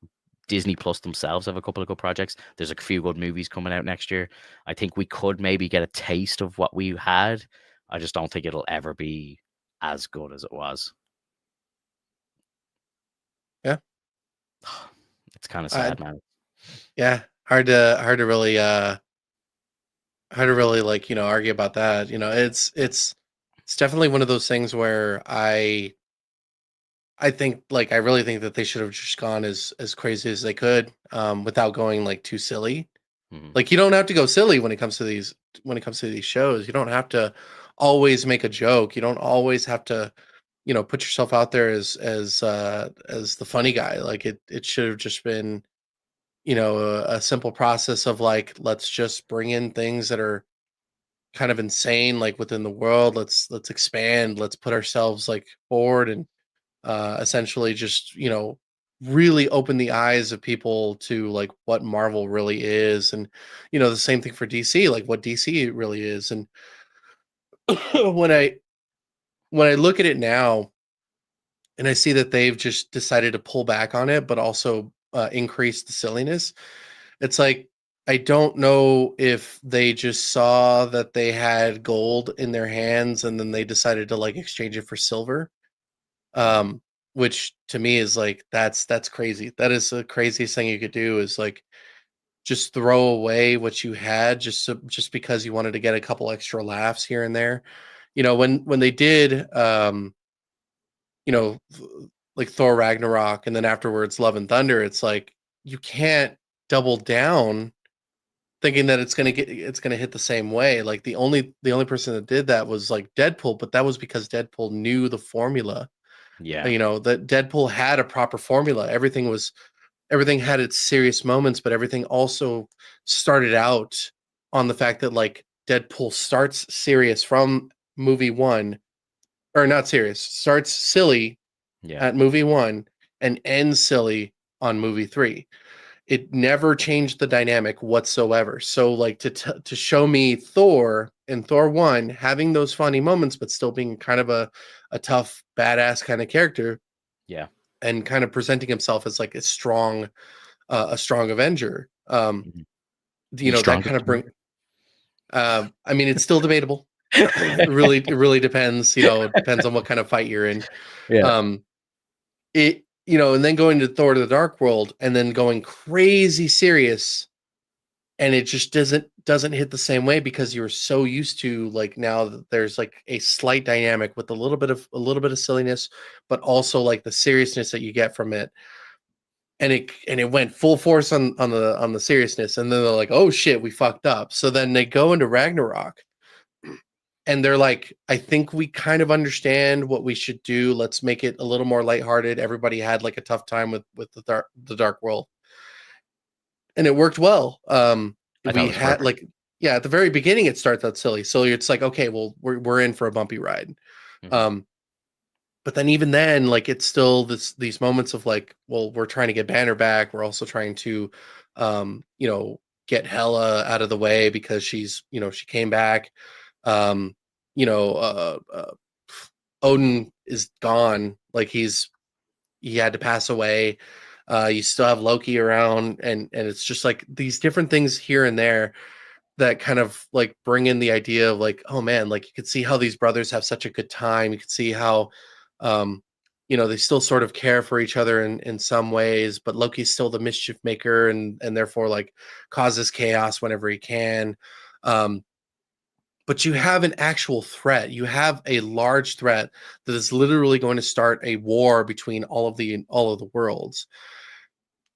Disney Plus themselves have a couple of good projects. There's a few good movies coming out next year. I think we could maybe get a taste of what we had. I just don't think it'll ever be as good as it was. Yeah. It's kind of I sad, man. yeah. Hard to really like, argue about that. It's definitely one of those things where I think like I really think that they should have just gone as crazy as they could without going like too silly. Mhm. Like you don't have to go silly when it comes to these shows. You don't have to always make a joke. You don't always have to, put yourself out there as the funny guy. Like it should have just been, a simple process of like let's just bring in things that are kind of insane like within the world. Let's expand, let's put ourselves like forward and essentially just really open the eyes of people to like what Marvel really is, and the same thing for DC, like what DC really is. And when I look at it now and I see that they've just decided to pull back on it but also increase the silliness, it's like I don't know if they just saw that they had gold in their hands and then they decided to like exchange it for silver, Mhm. um which to me is like that's crazy. That is the craziest thing you could do, is like just throw away what you had just because you wanted to get a couple extra laughs here and there. When they did you know th- like Thor Ragnarok and then afterwards Love and Thunder, it's like you can't double down thinking that it's going to hit the same way. Like the only person that did that was like Deadpool, but that was because Deadpool knew the formula. Yeah. That Deadpool had a proper formula. Everything had its serious moments, but everything also started out on the fact that like Deadpool starts serious from movie one, or not serious, starts silly Yeah. at movie one, and ends silly on movie 3. It never changed the dynamic whatsoever. So like to show me Thor in Thor 1 having those funny moments but still being kind of a tough badass kind of character, Yeah. and kind of presenting himself as like a strong Avenger. Mhm. You The know, that kind strongest of one. bring I mean, it's still debatable. It really depends, depends on what kind of fight you're in. Yeah. Um and then going to Thor to the Dark World and then going crazy serious, and it just doesn't hit the same way because you're so used to, like, now that there's like a slight dynamic with a little bit of silliness, but also like the seriousness that you get from it. And it went full force on the seriousness, and then they're like, oh shit, we fucked up. So then they go into Ragnarok, and they're like, I think we kind of understand what we should do. Let's make it a little more lighthearted. Everybody had like a tough time with the dark world, and it worked well. I thought it We was had perfect. like, yeah, at the very beginning it starts out silly, so it's like, okay, well, we're in for a bumpy ride. Mhm. um but then even then, like, it's still these moments of like, well, we're trying to get Banner back, we're also trying to get Hela out of the way because she came back. um you know Odin is gone, like he had to pass away. You still have Loki around, and it's just like these different things here and there that kind of like bring in the idea of like, oh man, like, you could see how these brothers have such a good time. You could see how um they still sort of care for each other in some ways, but Loki's still the mischief maker, and therefore like causes chaos whenever he can. um but you have an actual threat. You have a large threat that is literally going to start a war between all of the worlds,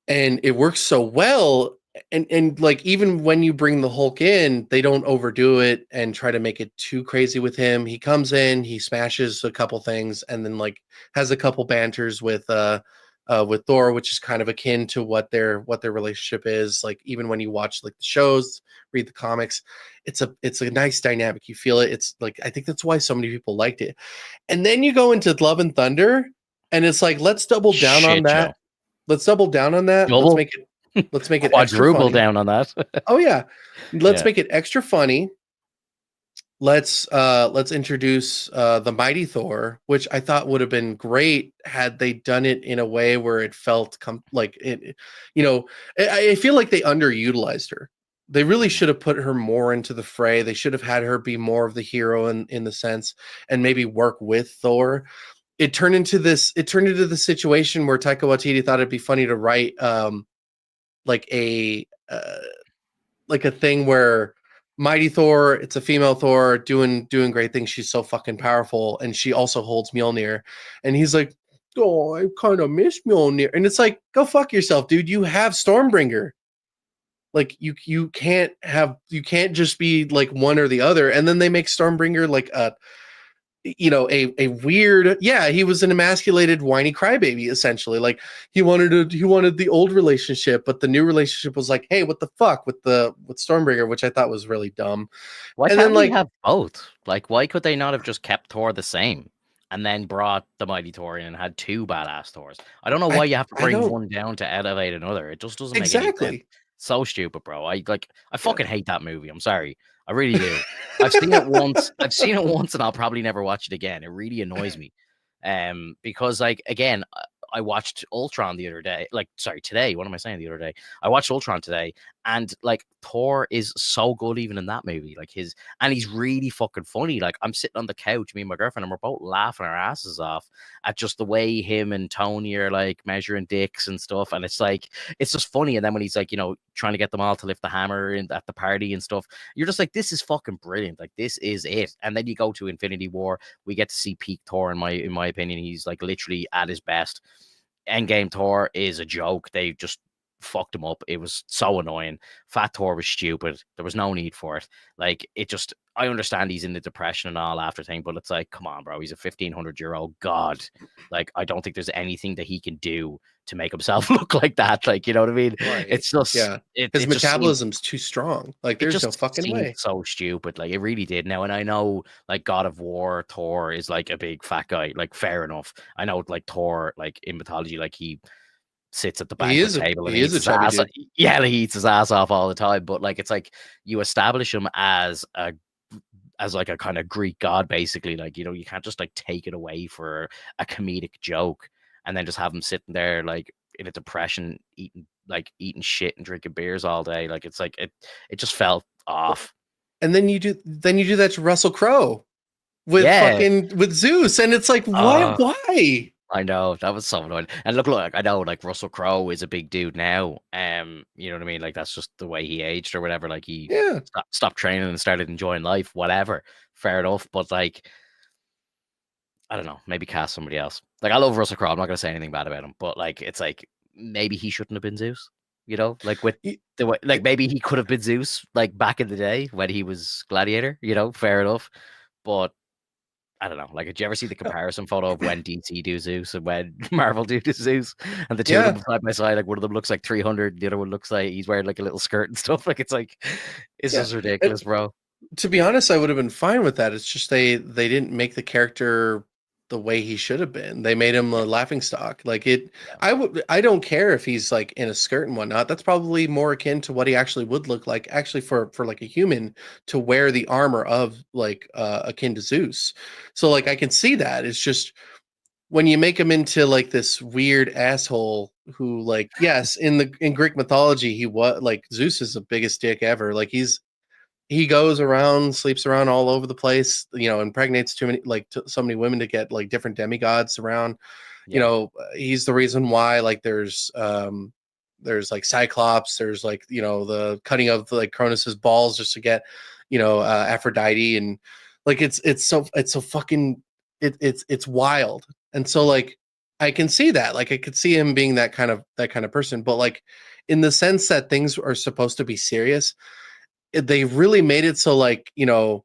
and it works so well. And like, even when you bring the Hulk in, they don't overdo it and try to make it too crazy with him. He comes in, he smashes a couple things, and then like has a couple banters with Thor, which is kind of akin to what their relationship is like. Even when you watch like the shows, read the comics, it's a nice dynamic. You feel it. It's like, I think that's why so many people liked it. And then you go into Love and Thunder, and it's like, let's double down on Shit that. show. Let's double down on that. Let's Double, make it extra quadruple funny. down on that. Oh yeah. Let's Yeah. make it extra funny. Let's introduce the Mighty Thor, which I thought would have been great had they done it in a way where it felt like it. You know, I feel like they underutilized her. They really Mhm. should have put her more into the fray. They should have had her be more of the hero in the sense, and maybe work with Thor. It turned into the situation where Taika Waititi thought it'd be funny to write like a thing where Mighty Thor, it's a female Thor doing great things. She's so fucking powerful, and she also holds Mjolnir. And he's like, "Oh, I kind of miss Mjolnir." And it's like, go fuck yourself, dude. You have Stormbringer. Like, you can't just be like one or the other. And then they make Stormbringer like a weird, yeah, he was an emasculated whiny crybaby, essentially. Like, he wanted the old relationship, but the new relationship was like, hey, what the fuck with Stormbringer, which I thought was really dumb. Why And then can't we like, have both? Like, why could they not have just kept Thor the same and then brought the Mighty Thor in and had two badass Thors? I don't know why I you have to I bring don't one down to elevate another. It just doesn't make any sense. exactly. So stupid, bro. I Yeah. fucking hate that movie. I'm sorry. I really do. I've seen it once. I've seen it once and I'll probably never watch it again. It really annoys me. Because like, again, I watched Ultron the other day. Like, sorry, today. What am I saying? The other day, I watched Ultron today, and like, Thor is so good even in that movie. Like, and he's really fucking funny. Like, I'm sitting on the couch, me and my girlfriend, and we're both laughing our asses off at just the way him and Tony are like measuring dicks and stuff. And it's like, it's just funny. And then when he's like, trying to get them all to lift the hammer at the party and stuff, you're just like, this is fucking brilliant. Like, this is it. And then you go to Infinity War, we get to see peak Thor. In my opinion, he's like literally at his best. Endgame Thor is a joke. They just fucked him up. It was so annoying. Fat Thor was stupid. There was no need for it. Like, it just, I understand he's in the depression and all after thing, but it's like, come on, bro. He's a 1,500-year-old god. Like, I don't think there's anything that he can do to make himself look like that. Like, you know what I mean? Right. It's just, Yeah. it, His it just seemed, metabolism's too strong. Like it there's no just fucking seemed way. so stupid. Like, it really did. Now, and I know, like, God of War, Thor is like a big fat guy. Like, fair enough. I know, like, Thor, like, in mythology, like, he sits at the banquet table and He is eats a his chubby ass. dude. Yeah, he eats his ass off all the time. But like, it's like you establish him as like a kind of Greek god, basically. Like, you know, you can't just like take it away for a comedic joke and then just have him sitting there like in a depression, eating shit and drinking beers all day. Like, it's like it just felt off. And then you do that to Russell Crowe Yeah. with Zeus, and it's like, why? I know, that was so annoying. And look, I know, like, Russell Crowe is a big dude now. You know what I mean? Like, that's just the way he aged or whatever. Like, he Yeah. stopped training and started enjoying life. Whatever, fair enough. But like, I don't know. Maybe cast somebody else. Like, I love Russell Crowe. I'm not gonna say anything bad about him. But like, it's like maybe he shouldn't have been Zeus. You know, like with the way, like maybe he could have been Zeus like back in the day when he was Gladiator. You know, fair enough. But I don't know. Like, did you ever see the comparison photo of when DC do Zeus and when Marvel do Zeus? And the two of them side by side, like, one of them looks like 300, the other one looks like he's wearing like a little skirt and stuff. Like, it's just ridiculous, bro. To be honest, I would have been fine with that. It's just they didn't make the character the way he should have been. They made him a laughing stock. Like it, I don't care if he's like in a skirt and whatnot. That's probably more akin to what he actually would look like, actually for like a human to wear the armor of like akin to Zeus. So like I can see that. It's just when you make him into like this weird asshole who, like, yes, in Greek mythology he was like, Zeus is the biggest dick ever. Like he goes around, sleeps around all over the place, you know, impregnates too many, like so many women to get like different demigods around. You know, he's the reason why like there's like Cyclops, there's like, you know, the cutting of like Cronus's balls just to get, you know, Aphrodite, and like it's so fucking it's wild. And so like I can see that, like I could see him being that kind of person, but like in the sense that things are supposed to be serious, they really made it so, like, you know,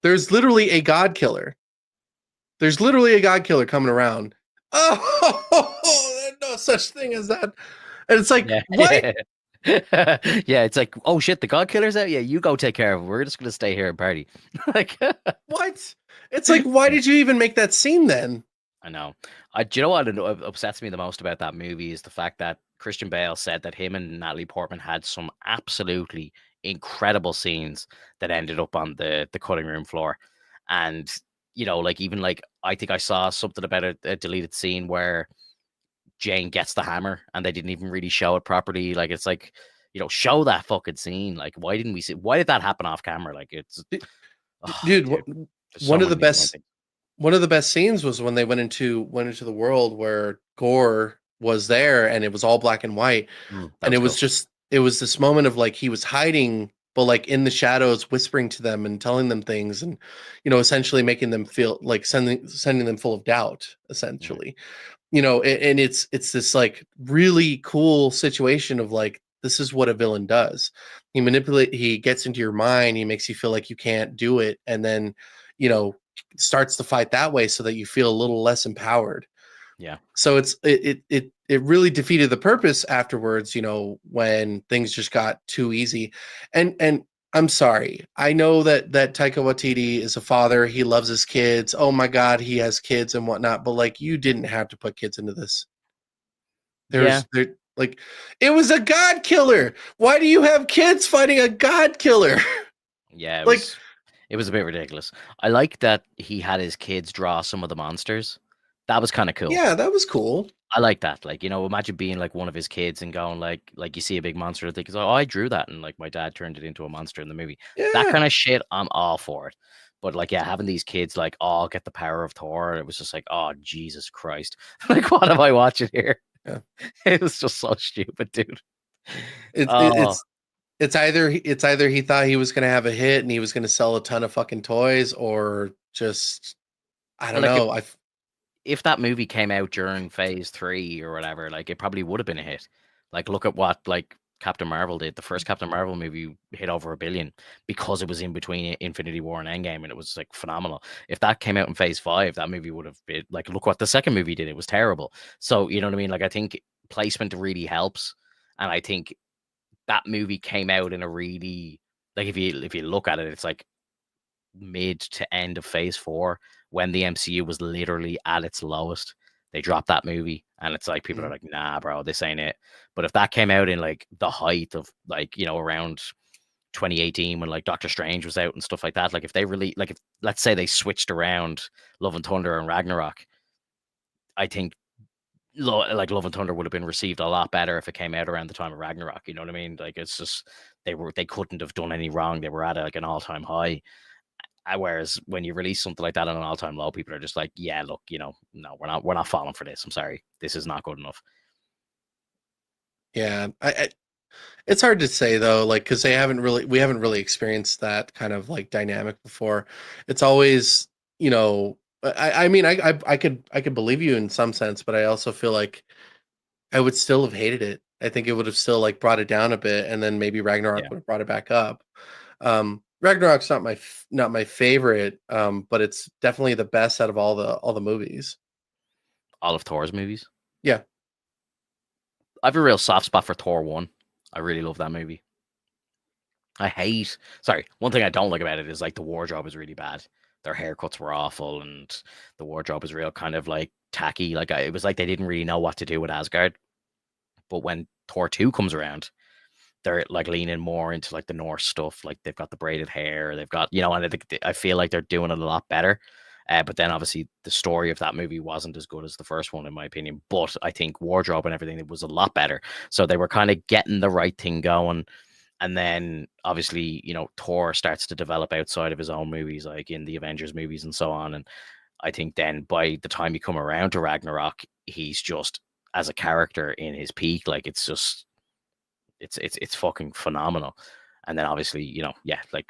there's literally a god killer. There's literally a god killer coming around. Oh, there's no such thing as that. And it's like, what? Yeah, it's like, oh shit, the god killer's out. Yeah, you go take care of him. We're just gonna stay here and party. Like, what? It's like, why did you even make that scene then? I know. Do you know what upsets me the most about that movie is the fact that Christian Bale said that him and Natalie Portman had some absolutely incredible scenes that ended up on the cutting room floor. And, you know, like, even like, I think I saw something about a deleted scene where Jane gets the hammer and they didn't even really show it properly. Like, it's like, you know, show that fucking scene. Like, why didn't we see? Why did that happen off camera? Like, it's, dude, one of the best. One of the best scenes was when they went into the world where Gore was there and it was all black and white. And it was just, it was this moment of like, he was hiding, but like in the shadows, whispering to them and telling them things, and, you know, essentially making them feel like sending them full of doubt, essentially. You know, and it's this like really cool situation of like, this is what a villain does. He gets into your mind, he makes you feel like you can't do it, and then, you know, starts the fight that way so that you feel a little less empowered. Yeah. So it really defeated the purpose afterwards, you know, when things just got too easy. And I'm sorry. I know that Taika Waititi is a father. He loves his kids. Oh my God, he has kids and whatnot. But like, you didn't have to put kids into this. Like, it was a god killer. Why do you have kids fighting a god killer? Yeah, it was a bit ridiculous. I like that he had his kids draw some of the monsters. That was kind of cool. Yeah, that was cool. I like that. Like, you know, imagine being like one of his kids and going like you see a big monster and think, oh, I drew that, and like my dad turned it into a monster in the movie. Yeah. That kind of shit, I'm all for it. But like, yeah, having these kids like, oh, get the power of Thor, it was just like, oh, Jesus Christ. Like, what am I watching here? Yeah. It was just so stupid, dude. It's either he thought he was going to have a hit and he was going to sell a ton of fucking toys, or just, I don't know. If that movie came out during phase 3 or whatever, like, it probably would have been a hit. Like, look at what like Captain Marvel did. The first Captain Marvel movie hit over $1 billion because it was in between Infinity War and Endgame, and it was like phenomenal. If that came out in Phase 5, that movie would have been like, look what the second movie did. It was terrible. So you know what I mean? Like, I think placement really helps, and I think that movie came out in a really, like, if you look at it, it's like mid to end of Phase 4 when the MCU was literally at its lowest. They dropped that movie, and it's like people are Mhm. like, "Nah, bro, this ain't it." But if that came out in like the height of like, around 2018 when like Doctor Strange was out and stuff like that, like if they really, like, if let's say they switched around Love and Thunder and Ragnarok, I think like Love and Thunder would have been received a lot better if it came out around the time of Ragnarok. You know what I mean? Like, it's just they couldn't have done any wrong. They were at like an all-time high. Whereas when you release something like that on an all-time low, people are just like, yeah, look, no, we're not falling for this. I'm sorry, this is not good enough. Yeah, it's hard to say though, like because we haven't really experienced that kind of like dynamic before. It's always, I mean, I could believe you in some sense, but I also feel like I would still have hated it. I think it would have still like brought it down a bit, and then maybe Ragnarok Yeah, would have brought it back up. Ragnarok's not my favorite, but it's definitely the best out of all the movies. all of Thor's movies. Yeah, I have a real soft spot for Thor 1. I really love that movie. Sorry, one thing I don't like about it is like the wardrobe is really bad. Their haircuts were awful, and the wardrobe was real kind of like tacky. Like, it was like they didn't really know what to do with Asgard. But when Thor 2 comes around, they're like leaning more into like the Norse stuff. Like, they've got the braided hair, they've got, and I feel like they're doing it a lot better. But then obviously the story of that movie wasn't as good as the first one, in my opinion. But I think wardrobe and everything, it was a lot better. So they were kind of getting the right thing going. And then obviously, Thor starts to develop outside of his own movies, like in the Avengers movies and so on. And I think then by the time you come around to Ragnarok, he's just, as a character, in his peak. Like, it's just it's fucking phenomenal. And then obviously, yeah, like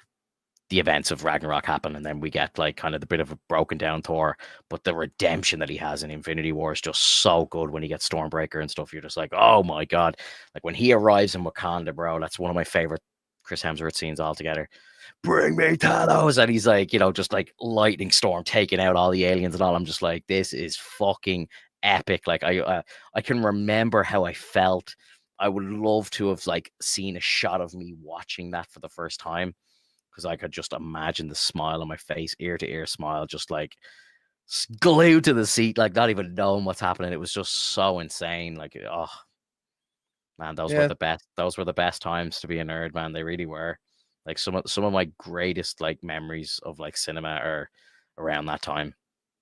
the events of Ragnarok happen, and then we get like kind of the bit of a broken down Thor, but the redemption that he has in Infinity War is just so good. When he gets Stormbreaker and stuff, you're just like, oh my god. Like, when he arrives in Wakanda, bro, that's one of my favorite Chris Hemsworth scenes altogether. Bring me Thanos, and he's like, just like lightning storm taking out all the aliens and all. I'm just like, this is fucking epic. Like, I can remember how I felt. I would love to have like seen a shot of me watching that for the first time, because I could just imagine the smile on my face, ear to ear smile, just like glued to the seat, like not even knowing what's happening. It was just so insane. Like, oh man, those were yeah, the best. Those were the best times to be a nerd, man. They really were. Like, some of my greatest like memories of like cinema are around that time,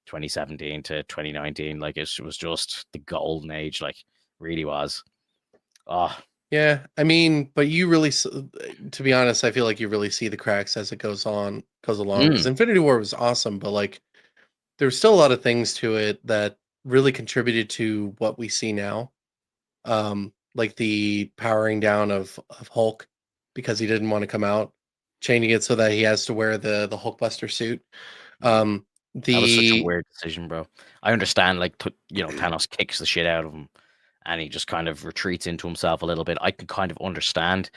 2017 to 2019. Like, it was just the golden age. Like, really was. Oh, yeah. I mean, but you really, to be honest, I feel like you really see the cracks as it goes along. Because mm, Infinity War was awesome, but like there's still a lot of things to it that really contributed to what we see now. Like the powering down of Hulk because he didn't want to come out, changing it so that he has to wear the Hulkbuster suit. Um, that was such a the weird decision, bro. I understand, like, Thanos kicks the shit out of him, and he just kind of retreats into himself a little bit. I can kind of understand,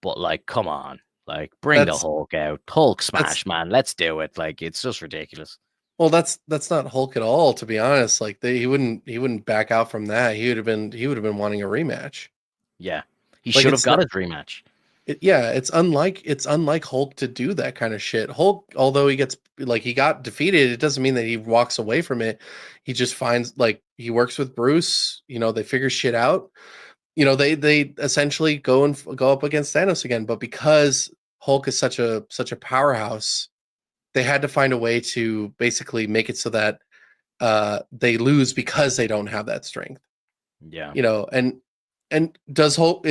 but like, come on, like, bring the that's Hulk out, Hulk that's smash, man. Let's do it. Like, it's just ridiculous. well, that's not Hulk at all, to be honest. Like he wouldn't back out from that. He would have been wanting a rematch. Yeah, he Like should have it's got not his rematch. yeah, it's unlike Hulk to do that kind of shit. Hulk, although he got defeated, it doesn't mean that he walks away from it. He just finds like he works with Bruce, they figure shit out. They essentially go up against Thanos again, but because Hulk is such a powerhouse, they had to find a way to basically make it so that they lose because they don't have that strength. Yeah, And is Hulk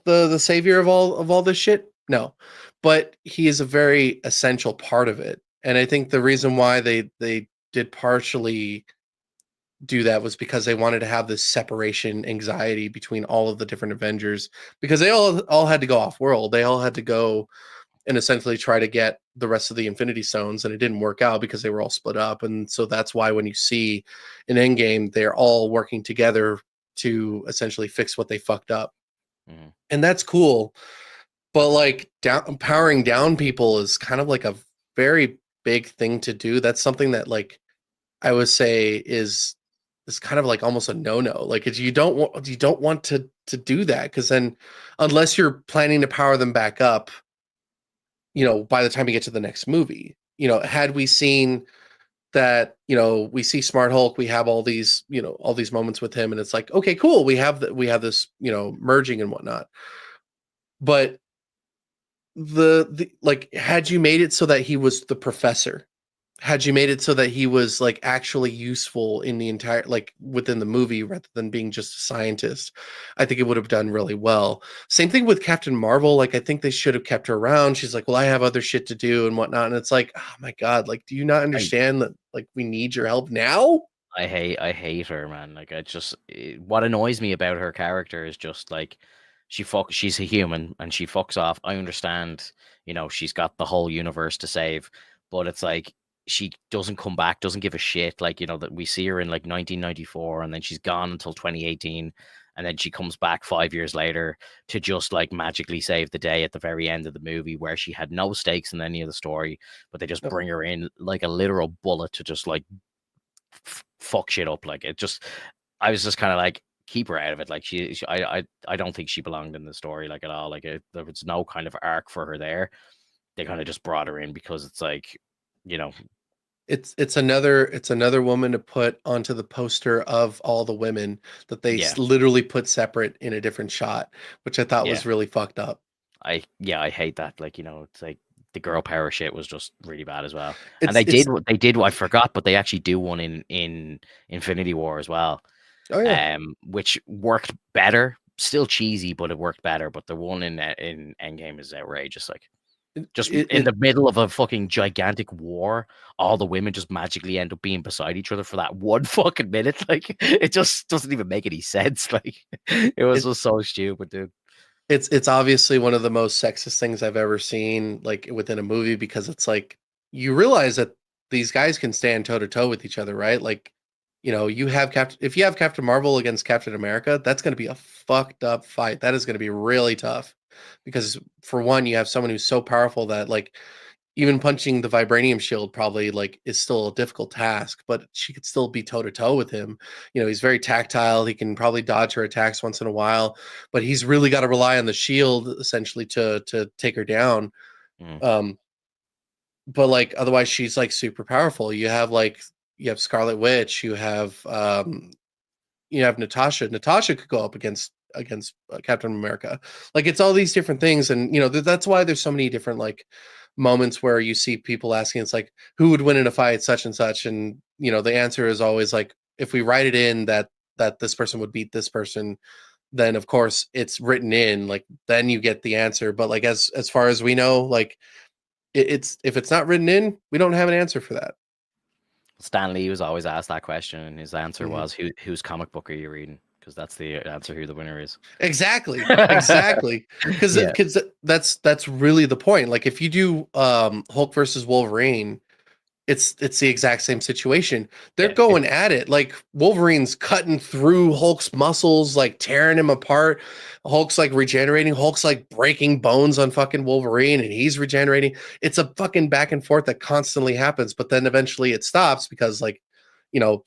the savior of all this shit? No, but he is a very essential part of it. And I think the reason why they did partially do that was because they wanted to have this separation anxiety between all of the different Avengers, because they all had to go off world. They all had to go and essentially try to get the rest of the Infinity Stones, and it didn't work out because they were all split up. And so that's why when you see an Endgame, they're all working together to essentially fix what they fucked up. Mhm. and that's cool. But like powering down people is kind of like a very big thing to do. That's something that like I would say is kind of like almost a no-no. Like you don't want to do that, because then unless you're planning to power them back up, by the time you get to the next movie, had we seen that, we see Smart Hulk, we have all these moments with him, and it's like, okay, cool, we have this, merging and whatnot. But the like, had you made it so that he was the professor, had you made it so that he was like actually useful in the entire, like within the movie, rather than being just a scientist, I think it would have done really well. Same thing with Captain Marvel. Like, I think they should have kept her around. She's like, well, I have other shit to do and whatnot. And it's like, oh my God, like, do you not I understand that like we need your help now? I hate her, man. Like, what annoys me about her character is just like she's a human and she fucks off. I understand, she's got the whole universe to save, but it's like she doesn't come back, doesn't give a shit. Like, that we see her in like 1994 and then she's gone until 2018, and then she comes back 5 years later to just like magically save the day at the very end of the movie, where she had no stakes in any of the story, but they just No, bring her in like a literal bullet to just like fuck shit up. Like, I was just kind of like, keep her out of it. Like, I don't think she belonged in the story like at all. Like, there was no kind of arc for her there. They kind of just brought her in because it's like, you know, it's another woman to put onto the poster of all the women that they yeah, literally put separate in a different shot, which I thought yeah. was really fucked up. I hate that. Like, it's like the girl power shit was just really bad as well. And It's they did I forgot, but they actually do one in Infinity War as well. Oh yeah. Which worked better. Still cheesy, but it worked better. But the one in Endgame is outrageous. Like, just in It the middle of a fucking gigantic war, all the women just magically end up being beside each other for that one fucking minute. Like, it just doesn't even make any sense. Like, it was it just so stupid, dude. it's obviously one of the most sexist things I've ever seen, like within a movie, because it's like you realize that these guys can stand toe to toe with each other, right? Like, you have if you have Captain Marvel against Captain America, that's going to be a fucked up fight. That is going to be really tough, because for one, you have someone who's so powerful that like even punching the vibranium shield probably like is still a difficult task, but she could still be toe to toe with him. He's very tactile. He can probably dodge her attacks once in a while, but he's really got to rely on the shield essentially to take her down. Mm, Um, but like otherwise, she's like super powerful. You have Scarlet Witch. You have Natasha. Natasha could go up against Captain America. Like, it's all these different things, and that's why there's so many different like moments where you see people asking, it's like, who would win in a fight, such and such, and the answer is always like, if we write it in that this person would beat this person, then of course it's written in, like then you get the answer. But like as far as we know, like it's if it's not written in, we don't have an answer for that. Stan Lee was always asked that question, and his answer Mhm. was, whose comic book are you reading? Because that's the answer who the winner is. Exactly. Exactly. Because Yeah, that's really the point. Like, if you do Hulk versus Wolverine, it's the exact same situation. They're yeah, going at it. Like, Wolverine's cutting through Hulk's muscles, like tearing him apart. Hulk's like regenerating. Hulk's like breaking bones on fucking Wolverine, and he's regenerating. It's a fucking back and forth that constantly happens, but then eventually it stops because like,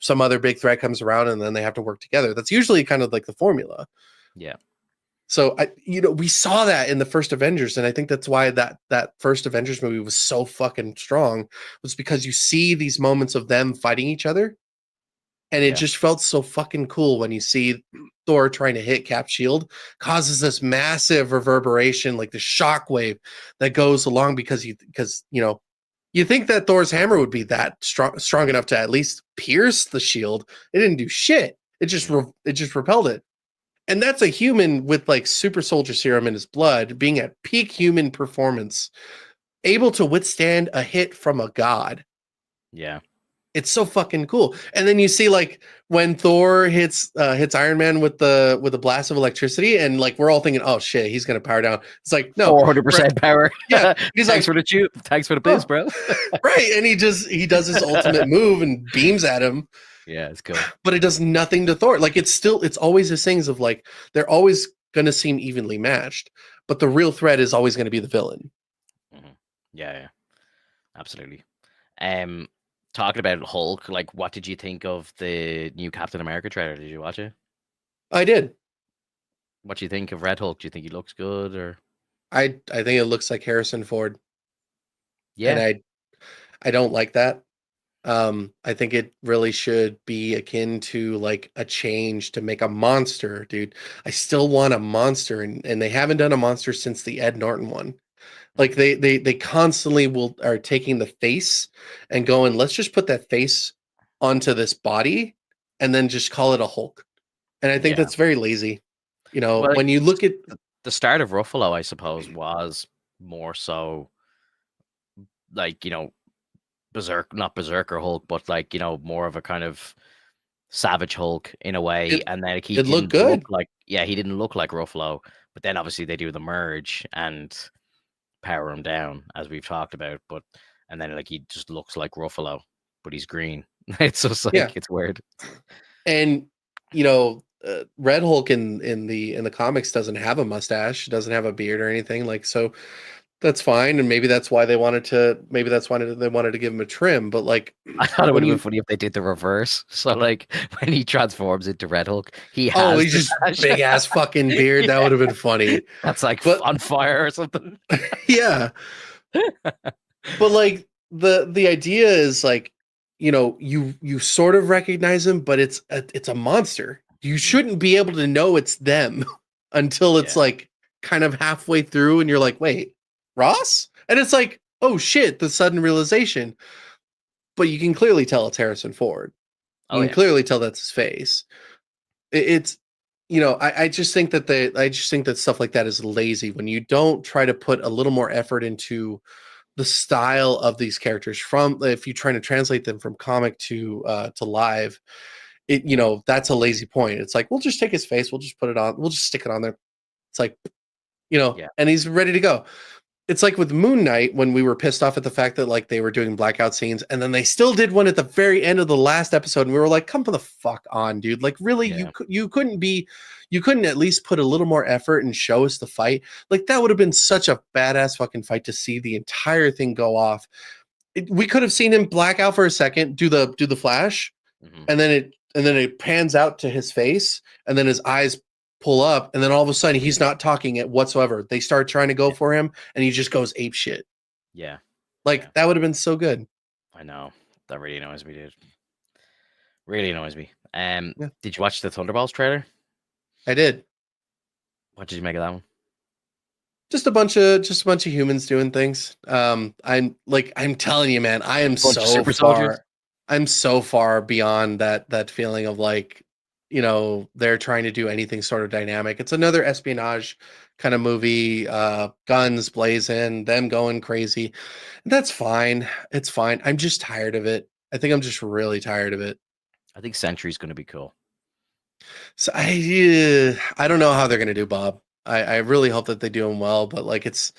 some other big threat comes around and then they have to work together. That's usually kind of like the formula. yeah, So we saw that in the first Avengers, and I think that's why that first Avengers movie was so fucking strong, was because you see these moments of them fighting each other, and it yeah, just felt so fucking cool when you see Thor trying to hit Cap Shield, causes this massive reverberation, like the shockwave that goes along, because you think that Thor's hammer would be that strong enough to at least pierce the shield. It didn't do shit. mhm, It just repelled it. And that's a human with like super soldier serum in his blood, being at peak human performance, able to withstand a hit from a god. yeah. It's so fucking cool. And then you see like when Thor hits Iron Man with the blast of electricity, and like we're all thinking, oh shit, he's gonna power down. It's like, no, 400% power. yeah. He's Thanks like, for the chew. Thanks for the oh, boost, bro. right. And he does his ultimate move and beams at him, Yeah, it's cool. but it does nothing to Thor. Like, it's always these things of like, they're always going to seem evenly matched, but the real threat is always going to be the villain. Mhm. Yeah, absolutely. Talking about Hulk, like, what did you think of the new Captain America trailer? Did you watch it? I did. What do you think of Red Hulk? Do you think he looks good, or? I think it looks like Harrison Ford, and Yeah, I don't like that. I think it really should be akin to like a change to make a monster, dude. I still want a monster, and they haven't done a monster since the Ed Norton one. Like mhm. they constantly will are taking the face and going, let's just put that face onto this body and then just call it a Hulk. And I think Yeah. that's very lazy. You know, Well, like, when you look at the start of Ruffalo, I suppose, was more so like, not Berserker Hulk, but like, more of a kind of Savage Hulk in a way. it, And then like, he it looked didn't look good. like, yeah, he didn't look like Ruffalo. But then obviously they do the merge and power him down, as we've talked about. And then like, he just looks like Ruffalo, but he's green. It's just Yeah. like, it's weird. And you know, Red Hulk in the comics doesn't have a mustache, doesn't have a beard or anything like so. That's fine, and maybe that's why they wanted to. Maybe that's why they wanted to give him a trim. But like I thought it would when have been you, funny if they did the reverse. So like, when he transforms into Red Hulk, he oh, has he's the just sash. big ass fucking beard. That Yeah, would have been funny. that's like But on fire or something. yeah, but like the idea is like, you sort of recognize him, but it's a monster. You Mhm. shouldn't be able to know it's them until it's Yeah. like kind of halfway through, and you're like, wait, Ross? And it's like, oh shit, the sudden realization. But you can clearly tell it's Harrison Ford. You Oh can yeah. clearly tell that's his face. It's I just think that stuff like that is lazy when you don't try to put a little more effort into the style of these characters from if you're trying to translate them from comic to live. That's a lazy point. It's like, we'll just take his face, we'll just put it on, we'll just stick it on there. It's like, Yeah. and he's ready to go. It's like with Moon Knight when we were pissed off at the fact that like they were doing blackout scenes, and then they still did one at the very end of the last episode, and we were like, come the fuck on, dude. Like, really, Yeah. you couldn't at least put a little more effort and show us the fight. Like, that would have been such a badass fucking fight to see the entire thing go off. We could have seen him black out for a second, do the flash, Mhm. and then it pans out to his face, and then his eyes pull up, and then all of a sudden he's not talking it whatsoever. They start trying to go Yeah. for him, and he just goes ape shit. Yeah. Yeah. Like, that would have been so good. I know. That really annoys me, dude. Really annoys me. Yeah, Did you watch the Thunderbolts trailer? I did. What did you make of that one? Just a bunch of humans doing things. I'm telling you, man, I am Bunch of so super soldiers? far. I'm so far beyond that feeling of like, they're trying to do anything sort of dynamic. It's another espionage kind of movie, guns blazing, them going crazy. That's fine. It's fine. I'm just tired of it. I think I'm just really tired of it. I think Sentry's going to be cool. So I don't know how they're gonna do Bob. I really hope that they do him well, but like it's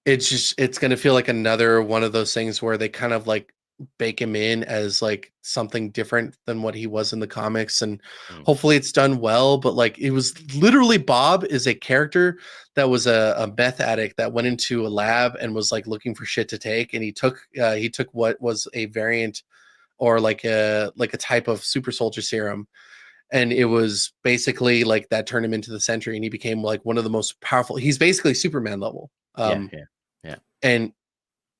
gonna feel like another one of those things where they kind of like bake him in as like something different than what he was in the comics, and Mm. hopefully it's done well. But like, it was literally, Bob is a character that was a meth addict that went into a lab and was like looking for shit to take, and he took what was a variant or like a type of super soldier serum, and it was basically like that turned him into the Sentry, and he became like one of the most powerful. He's basically Superman level. Yeah, yeah, yeah. And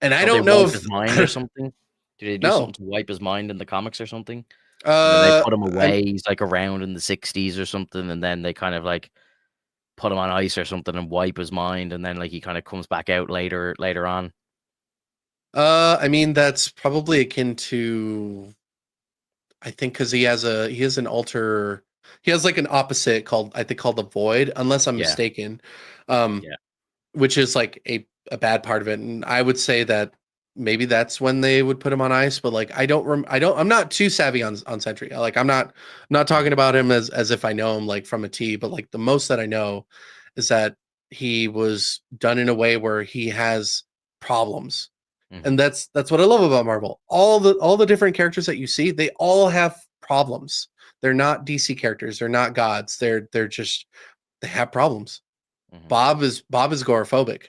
I Don't they don't know wipe if his mind or something? Do they do something no. to wipe his mind in the comics or something? And then they put him I'm away. He's like around in the 60s or something, and then they kind of like put him on ice or something and wipe his mind, and then like he kind of comes back out later on. I mean, that's probably akin to, I think, because he has like an opposite called, I think, called the Void, unless I'm Yeah, mistaken. Um, yeah. which is like a bad part of it. And I would say that maybe that's when they would put him on ice, but like I'm not too savvy on Sentry. Like, I'm not talking about him as if I know him like from a T, but like the most that I know is that he was done in a way where he has problems. Mhm. And that's what I love about Marvel. All the different characters that you see, they all have problems. They're not DC characters, they're not gods. They're just they have problems. Mhm. Bob is agoraphobic.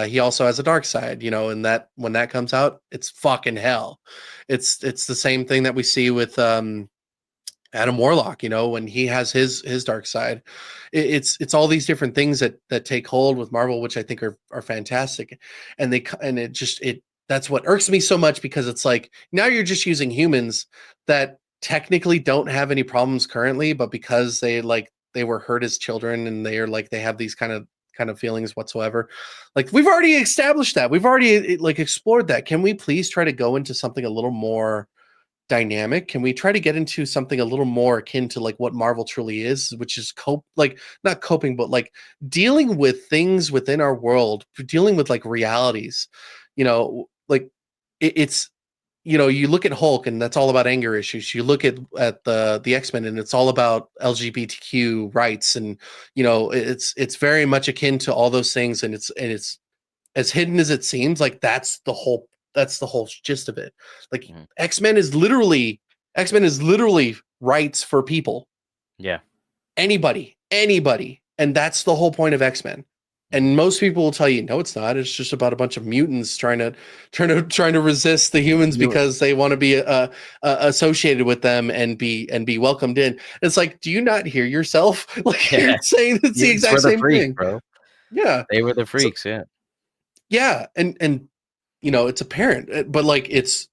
He also has a dark side, and that when that comes out, it's fucking hell. It's the same thing that we see with Adam Warlock, when he has his dark side. It's all these different things that take hold with Marvel, which I think are fantastic, and it that's what irks me so much, because it's like now you're just using humans that technically don't have any problems currently, but because they were hurt as children, and they have these kind of feelings whatsoever. Like, we've already established that. We've already explored that. Can we please try to go into something a little more dynamic? Can we try to get into something a little more akin to like what Marvel truly is, which is not coping, but like dealing with things within our world, dealing with like realities, like it's you look at Hulk, and that's all about anger issues. You look at the X-Men, and it's all about LGBTQ rights, and it's very much akin to all those things, and it's as hidden as it seems. Like, that's the whole gist of it. Like, Mhm. X-Men is literally rights for people. Yeah. Anybody. And that's the whole point of X-Men. And most people will tell you, no, it's not. It's just about a bunch of mutants trying to resist the humans You because they want to be associated with them and be welcomed in. It's like, do you not hear yourself? Like, Yeah. you're saying it's the Mutants were exact the same freaks, thing. bro. Yeah. They were the So, freaks, yeah. yeah, and it's apparent, but like it's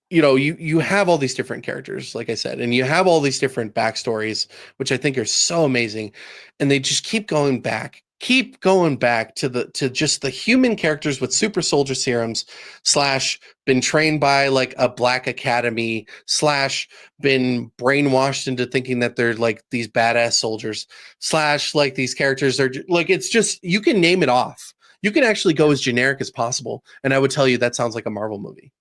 you have all these different characters, like I said, and you have all these different backstories, which I think are so amazing, and they just keep going back to just the human characters with super soldier serums slash been trained by like a black academy slash been brainwashed into thinking that they're like these badass soldiers slash like these characters are like, it's just, you can name it off. You can actually go Yeah. as generic as possible, and I would tell you that sounds like a Marvel movie.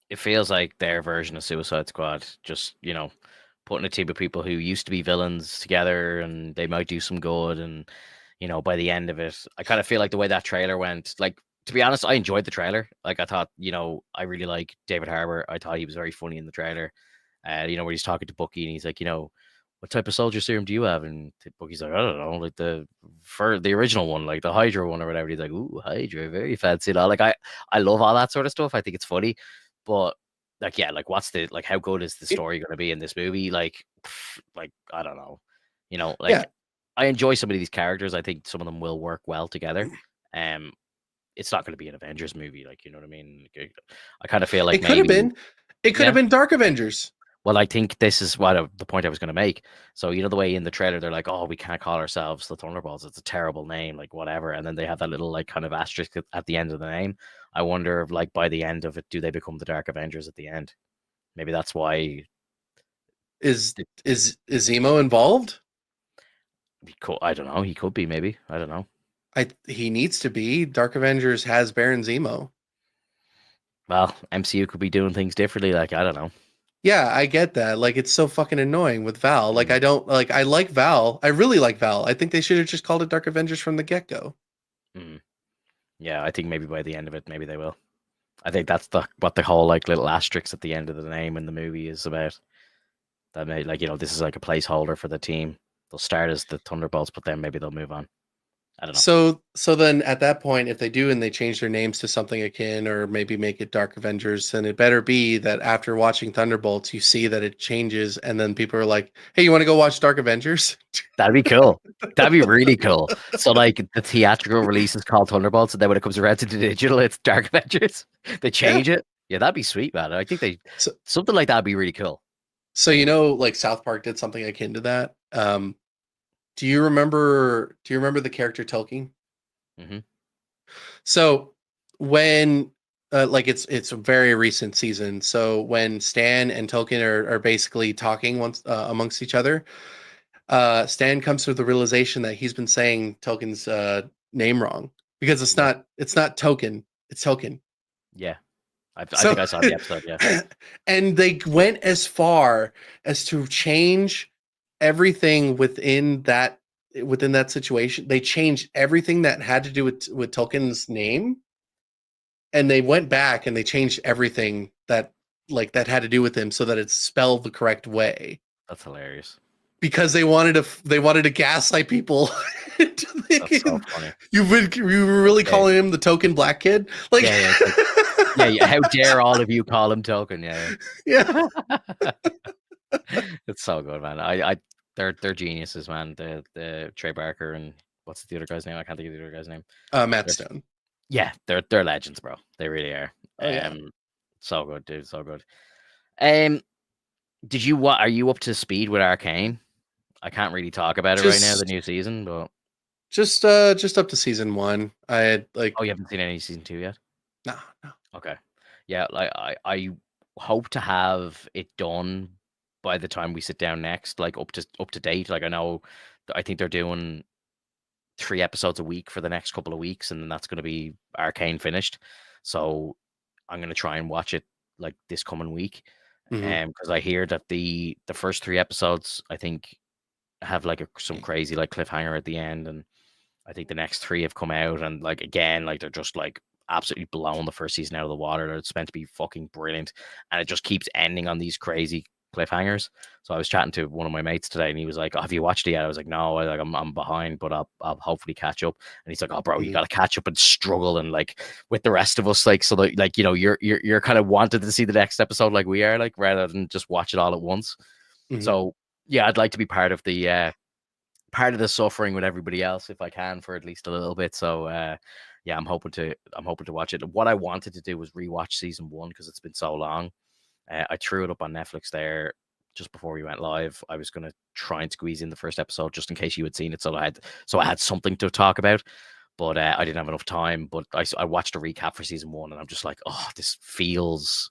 It feels like their version of Suicide Squad, just, putting a team of people who used to be villains together, and they might do some good, and by the end of it, I kind of feel like the way that trailer went, like, to be honest, I enjoyed the trailer. Like, I thought, I really like David Harbour. I thought he was very funny in the trailer. Where he's talking to Bucky, and he's like, what type of soldier serum do you have? And Bucky's like, I don't know, like for the original one, like the Hydra one or whatever. He's like, ooh, Hydra, very fancy. Like, I love all that sort of stuff. I think it's funny, but like, yeah, like, how good is the story going to be in this movie? Like, like, I don't know, Yeah, like, I enjoy some of these characters. I think some of them will work well together. Um, it's not going to be an Avengers movie, like, you know what I mean? I kind of feel like it could have maybe, been. It could have yeah. been Dark Avengers. Well, I think this is the point I was going to make. So, the way in the trailer they're like, "Oh, we can't call ourselves the Thunderbolts. It's a terrible name, like whatever." And then they have that little like kind of asterisk at the end of the name. I wonder if, like, by the end of it, do they become the Dark Avengers at the end? Maybe that's why. Is Zemo involved? I don't know. He could be. Maybe, I don't know. He needs to be. Dark Avengers has Baron Zemo. Well, MCU could be doing things differently. Like, I don't know. Yeah, I get that. Like, it's so fucking annoying with Val. Like, Mm, I don't like. I like Val. I really like Val. I think they should have just called it Dark Avengers from the get go. mm. Yeah, I think maybe by the end of it, maybe they will. I think that's what the whole like little asterisk at the end of the name in the movie is about. That may, like, this is like a placeholder for the team. They'll start as the Thunderbolts, but then maybe they'll move on. I don't know. So then at that point, if they do and they change their names to something akin, or maybe make it Dark Avengers, then it better be that after watching Thunderbolts, you see that it changes, and then people are like, "Hey, you want to go watch Dark Avengers?" That'd be cool. That'd be really cool. So, like, the theatrical release is called Thunderbolts, and then when it comes around to the digital, it's Dark Avengers. They Yeah. change it. Yeah, that'd be sweet, man. I think So, something like that'd be really cool. so like South Park did something akin to that. Do you remember the character Tolkien? Hmm. So when like it's a very recent season. So when Stan and Tolkien are basically talking once amongst each other, Stan comes to the realization that he's been saying Tolkien's name wrong, because it's Yeah, not Token, it's Tolkien. yeah. I So think I saw the episode. Yeah. and they went as far as to change everything within that situation. They changed everything that had to do with Tolkien's name, and they went back and they changed everything that had to do with him so that it's spelled the correct way. That's hilarious. because they wanted to gaslight people into That's so thinking funny. you were really calling him the token black kid. Like, Yeah. It's like, yeah. How dare all of you call him token? Yeah. yeah. It's so good, man. They're geniuses, man. The Trey Barker and what's the other guy's name? I can't think of the other guy's name. Matt They're, Stone. yeah, they're legends, bro. They really are. Oh yeah. So good, dude. So good. Um, are you up to speed with Arcane? I can't really talk about it right now, the new season, but just up to season 1. I had like, oh, you haven't seen any season 2 yet? no. Okay. Yeah, like I hope to have it done by the time we sit down next, like up to date. Like I think they're doing 3 episodes a week for the next couple of weeks, and then that's going to be Arcane finished. So I'm going to try and watch it like this coming week, because I hear that the first 3 episodes I think have like some crazy like cliffhanger at the end, and I think the next 3 have come out, and like again, like they're just like absolutely blowing the first season out of the water. It's meant to be fucking brilliant, and it just keeps ending on these crazy cliffhangers. So I was chatting to one of my mates today, and he was like, oh, "Have you watched it yet?" I was like, "No, I'm behind, but I'll hopefully catch up." And he's like, "Oh, bro, you got to catch up and struggle, and like with the rest of us, like so that like you're kind of wanted to see the next episode like we are, like rather than just watch it all at once." So yeah, I'd like to be part of the suffering with everybody else if I can for at least a little bit. So yeah, I'm hoping to watch it. What I wanted to do was rewatch season 1 because it's been so long. I threw it up on Netflix there just before we went live. I was going to try and squeeze in the first episode just in case you had seen it, so I had something to talk about. But I didn't have enough time. But I watched a recap for season 1, and I'm just like, oh, this feels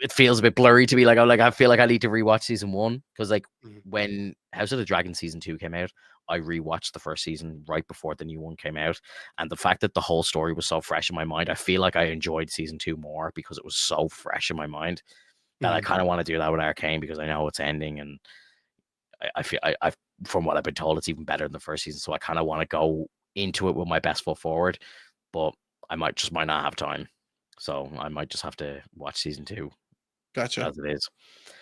a bit blurry to me. Like I feel like I need to rewatch season 1 because like when House of the Dragon season 2 came out, I rewatched the first season right before the new one came out, and the fact that the whole story was so fresh in my mind, I feel like I enjoyed season 2 more because it was so fresh in my mind that I kind of want to do that with Arcane because I know it's ending, and I feel I from what I've been told, it's even better than the first season. So I kind of want to go into it with my best foot forward, but I might not have time, so I might just have to watch season 2 Gotcha. as it is.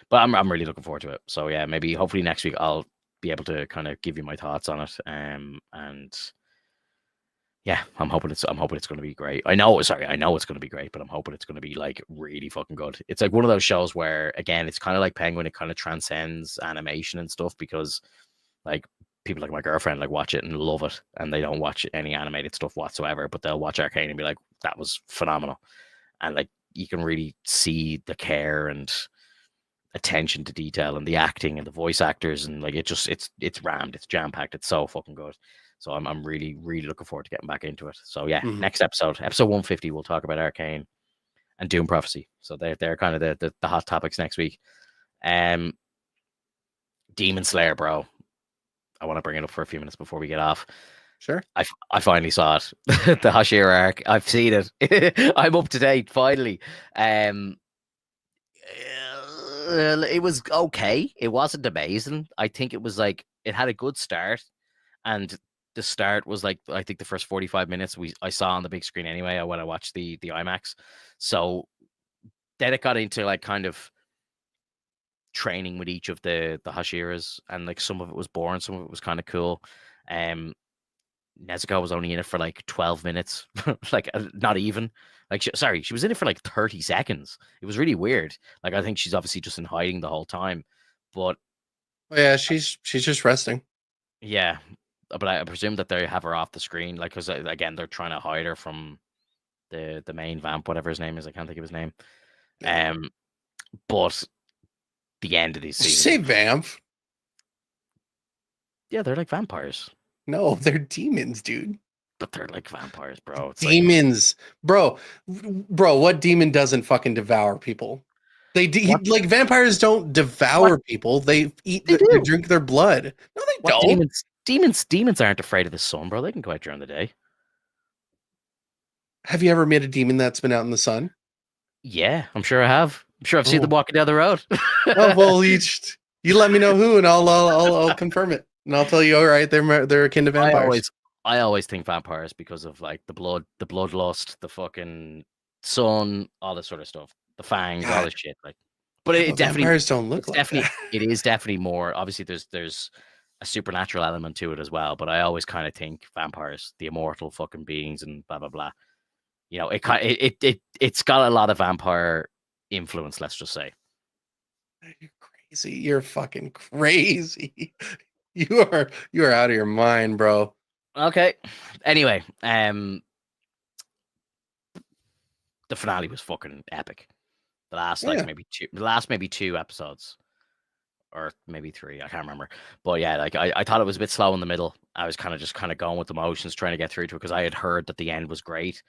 But I'm really looking forward to it. So yeah, maybe hopefully next week I'll be able to kind of give you my thoughts on it. And yeah, I'm hoping it's going to be great. I know it's going to be great, but I'm hoping it's going to be like really fucking good. It's like one of those shows where again, it's kind of like Penguin. It kind of transcends animation and stuff because like people like my girlfriend like watch it and love it, and they don't watch any animated stuff whatsoever, but they'll watch Arcane and be like, that was phenomenal. And like you can really see the care and attention to detail and the acting and the voice actors, and like it's rammed, it's jam-packed, it's so fucking good. So I'm really looking forward to getting back into it. So yeah, next episode 150, we'll talk about Arcane and Doom Prophecy. So they're kind of the hot topics next week. Demon Slayer, bro, I want to bring it up for a few minutes before we get off. Sure. I finally saw it. The Hashira arc. I've seen it. I'm up to date finally. It was okay. It wasn't amazing. I think it was like it had a good start, and the start was like I think the first 45 minutes I saw on the big screen anyway when I watched the IMAX. So then it got into like kind of training with each of the Hashiras, and like some of it was boring, some of it was kind of cool. Nezuko was only in it for like 12 minutes, like not even. Like, she was in it for like 30 seconds. It was really weird. Like, I think she's obviously just in hiding the whole time. But yeah, she's just resting. Yeah, but I presume that they have her off the screen, like because again they're trying to hide her from the main vamp, whatever his name is. I can't think of his name. Yeah. But the end of these Did you season, say vamp? yeah, they're like vampires. No, they're demons, dude. But they're like vampires, bro. It's demons, like, bro. What demon doesn't fucking devour people? Like vampires don't devour people. They eat. They drink their blood. No, they don't. Demons aren't afraid of the sun, bro. They can go out during the day. Have you ever met a demon that's been out in the sun? Yeah, I'm sure I have. I'm sure I've seen them walking down the road. Oh well, you let me know who, and I'll confirm it, and I'll tell you. All right, they're akin to vampires. I always think vampires because of like the bloodlust, the fucking sun, all this sort of stuff, the fangs, all this shit. Like, but Yeah, it but definitely, vampires don't look it's like definitely, that. it is definitely more. Obviously, there's a supernatural element to it as well. But I always kind of think vampires, the immortal fucking beings, and blah blah blah. You know, it's got a lot of vampire influence. Let's just say. You're crazy. You're fucking crazy. You are out of your mind, bro. Okay. Anyway, the finale was fucking epic. The last Yeah. maybe two episodes, or maybe three. I can't remember. But yeah, like I thought it was a bit slow in the middle. I was kind of going with the motions, trying to get through to it because I had heard that the end was great,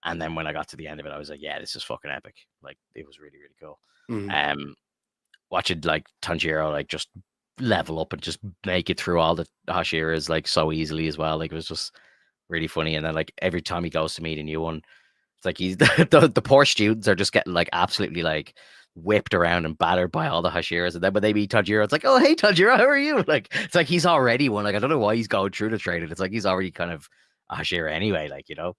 and then when I got to the end of it, I was like, yeah, this is fucking epic. Like it was really really cool. Mhm. Watching like Tanjiro like just level up and just make it through all the Hashiras like so easily as well. Like it was just really funny. And then like every time he goes to meet a new one, it's like he's the poor students are just getting like absolutely like whipped around and battered by all the Hashiras. And then when they meet Tanjiro, it's like, oh hey Tanjiro, how are you? Like it's like he's already one. Like I don't know why he's going through the training. It's like he's already kind of a Hashira anyway. Like you know.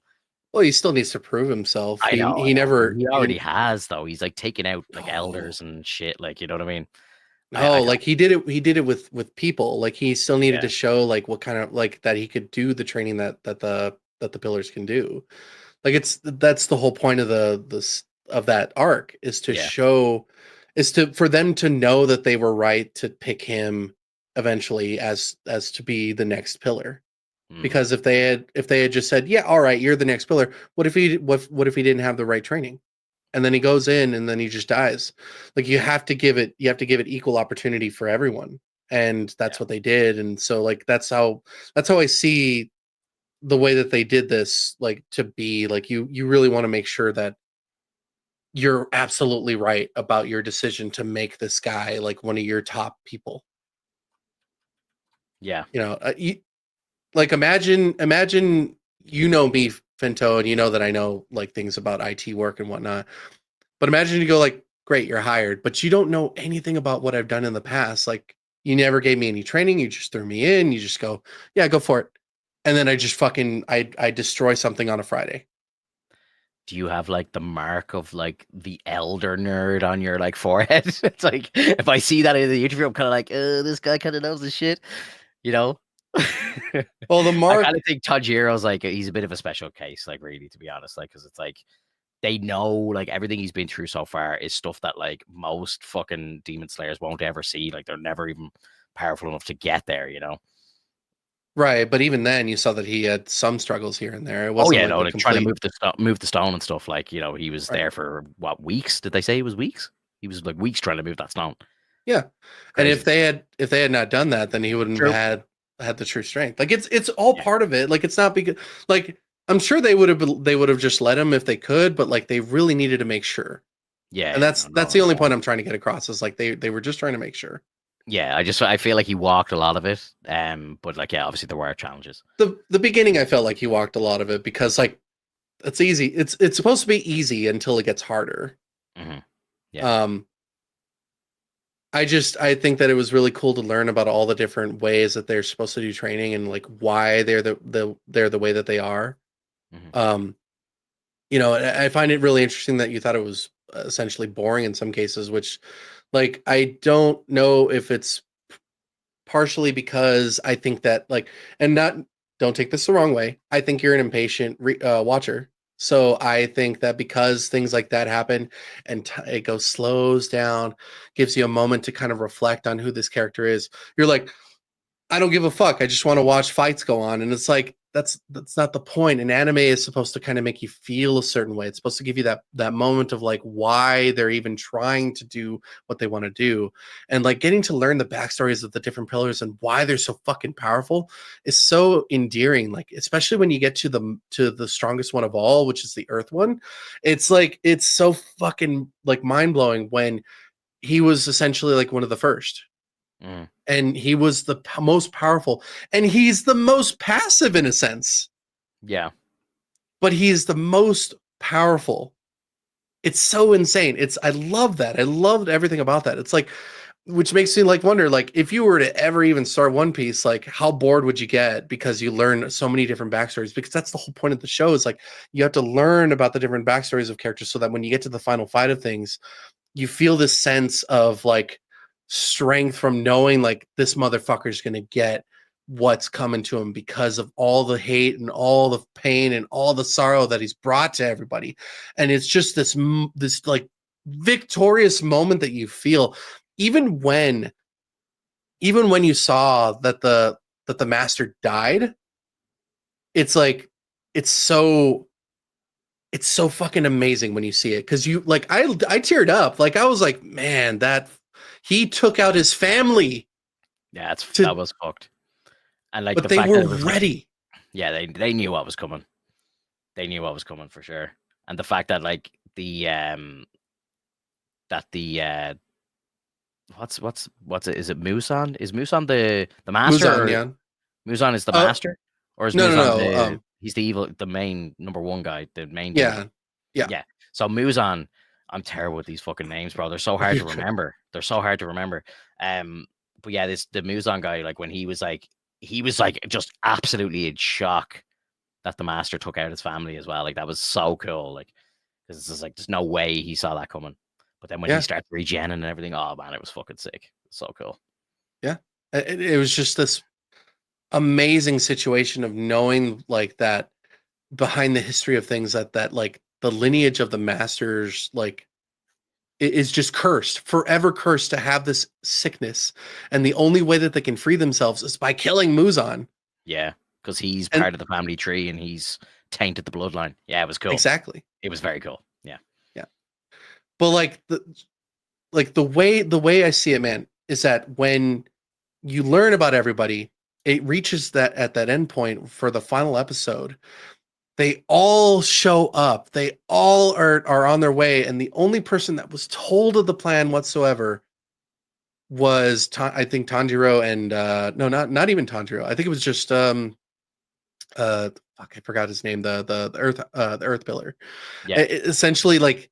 Well, he still needs to prove himself. I know, He but never he already he has though. He's like taking out like no. elders and shit. Like you know what I mean? I No, like he did it with people. Like he still needed yeah to show like what kind of like that he could do the training that the pillars can do. Like that's the whole point of of that arc is to yeah. show is to for them to know that they were right to pick him eventually as to be the next pillar. Mm, Because if they had just said, "Yeah, all right, you're the next pillar," what if he didn't have the right training? And then he goes in and then he just dies. Like you have to give it equal opportunity for everyone. And yeah. that's what they did. And so like that's how I see the way that they did this like to be like you really want to make sure that you're absolutely right about your decision to make this guy like one of your top people. Yeah. Like imagine you know me, Finto, and you know that I know like things about IT work and whatnot. But imagine you go like, great, you're hired, but you don't know anything about what I've done in the past. Like you never gave me any training. You just threw me in. You just go, yeah, go for it. And then I just fucking I destroy something on a Friday. Do you have like the mark of like the elder nerd on your like forehead? It's like if I see that in the interview, I'm kind of like, this guy kind of knows the shit, you know? Well, the I kind mark, of think Tanjiro's like he's a bit of a special case, like really, to be honest, like because it's like they know like everything he's been through so far is stuff that like most fucking demon slayers won't ever see. Like they're never even powerful enough to get there, you know? right? But even then, you saw that he had some struggles here and there. It Oh wasn't yeah, like no, a like trying to complete move the stone and stuff. Like you know, he was right. there for what weeks? Did they say it was weeks? He was like weeks trying to move that stone. Yeah, and if Crazy. they had not done that, then he wouldn't have True. had the true strength. Like it's all Yeah. part of it. Like it's not because like I'm sure they would have just let him if they could, but like they really needed to make sure. Yeah. And Yeah. that's No. that's No. the only No. point I'm trying to get across is like they were just trying to make sure. Yeah. I feel like he walked a lot of it. But like yeah, obviously there were challenges. The beginning I felt like he walked a lot of it because like it's easy. It's supposed to be easy until it gets harder. Hmm. Yeah. Um I think that it was really cool to learn about all the different ways that they're supposed to do training and like why they're the way that they are. Hmm. Um and I find it really interesting that you thought it was essentially boring in some cases, which like I don't know if it's partially because I think that like and not don't take this the wrong way. I think you're an impatient watcher. So I think that because things like that happen and it goes slows down, gives you a moment to kind of reflect on who this character is. You're like, I don't give a fuck. I just want to watch fights go on. And it's like that's not the point. An anime is supposed to kind of make you feel a certain way. It's supposed to give you that moment of like why they're even trying to do what they want to do. And like getting to learn the backstories of the different pillars and why they're so fucking powerful is so endearing. Like, especially when you get to the strongest one of all, which is the earth one. It's like it's so fucking like mind-blowing when he was essentially like one of the first Hmm. and he was the most powerful and he's the most passive in a sense, Yeah. but he's the most powerful. It's so insane. I love that. I loved everything about that. It's like, which makes me like wonder, like if you were to ever even start One Piece, like how bored would you get because you learn so many different backstories? Because that's the whole point of the show is like you have to learn about the different backstories of characters so that when you get to the final fight of things, you feel this sense of like strength from knowing like this motherfucker's gonna get what's coming to him because of all the hate and all the pain and all the sorrow that he's brought to everybody. And it's just this like victorious moment that you feel even when you saw that the master died. It's like it's so fucking amazing when you see it, because you like I teared up. Like I was like, man, that he took out his family. Yeah, that was fucked. And like but the they fact were that it was ready. Yeah, they knew what was coming. They knew what was coming for sure. And the fact that like the what's it? Is it Musan? Is Musan the master? Muzan, Or yeah. Musan is the master? Or is No, Musan no. he's the evil, the main number one guy, the main Yeah, demon? yeah. Yeah. So Muzan, I'm terrible with these fucking names, bro. They're so hard to remember. They're so hard to remember. But yeah, the Muzan guy, like when he was like just absolutely in shock that the master took out his family as well. Like that was so cool. Like because it's just like there's no way he saw that coming. But then when he starts regenning and everything, oh man, it was fucking sick. So cool. Yeah, it was just this amazing situation of knowing like that behind the history of things, that like the lineage of the masters like is just cursed, forever cursed to have this sickness, and the only way that they can free themselves is by killing Muzan. Yeah, because he's part of the family tree and he's tainted the bloodline. Yeah, it was cool. Exactly. It was very cool. Yeah. Yeah. But like the way I see it, man, is that when you learn about everybody, it reaches that at that end point for the final episode. They all show up. They all are on their way, and the only person that was told of the plan whatsoever was I think Tanjiro and no, not even Tanjiro. I think it was just fuck, I forgot his name. The Earth Pillar. Yeah. Essentially, like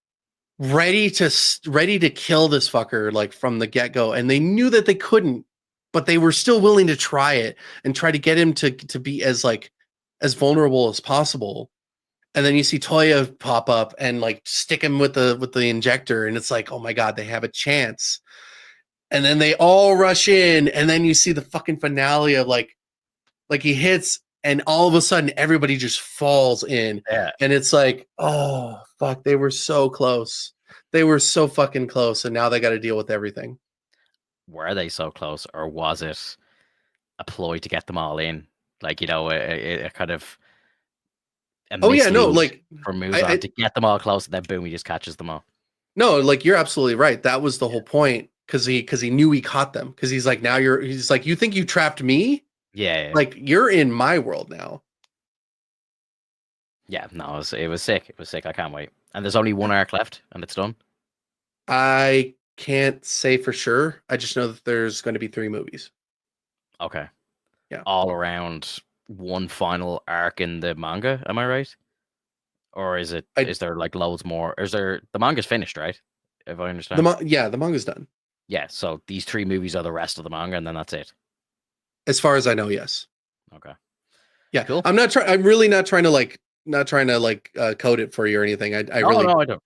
ready to kill this fucker like from the get go, and they knew that they couldn't, but they were still willing to try it and try to get him to be as vulnerable as possible. And then you see Toya pop up and like stick him with the injector, and it's like, oh my god, they have a chance. And then they all rush in, and then you see the fucking finale of like he hits, and all of a sudden everybody just falls in. Yeah. And it's like, oh fuck, they were so close. They were so fucking close, and now they got to deal with everything. Were they so close, or was it a ploy to get them all in? Like, you know, a kind of oh yeah, no, like for Muzan to get them all close, and then boom, he just catches them all. No, like you're absolutely right. That was the whole point, because he knew he caught them, because he's like, now he's like, you think you trapped me? Yeah. Like you're in my world now. Yeah, no, it was sick. It was sick. I can't wait. And there's only one arc left, and it's done. I can't say for sure. I just know that there's going to be 3 movies. Okay. Yeah. All around one final arc in the manga, am I right? Or is there like loads more? Is there, the manga's finished, right? If I understand. The manga's done. Yeah, so these 3 movies are the rest of the manga, and then that's it. As far as I know, yes. Okay. Yeah. Cool. I'm really not trying to code it for you or anything. I don't care.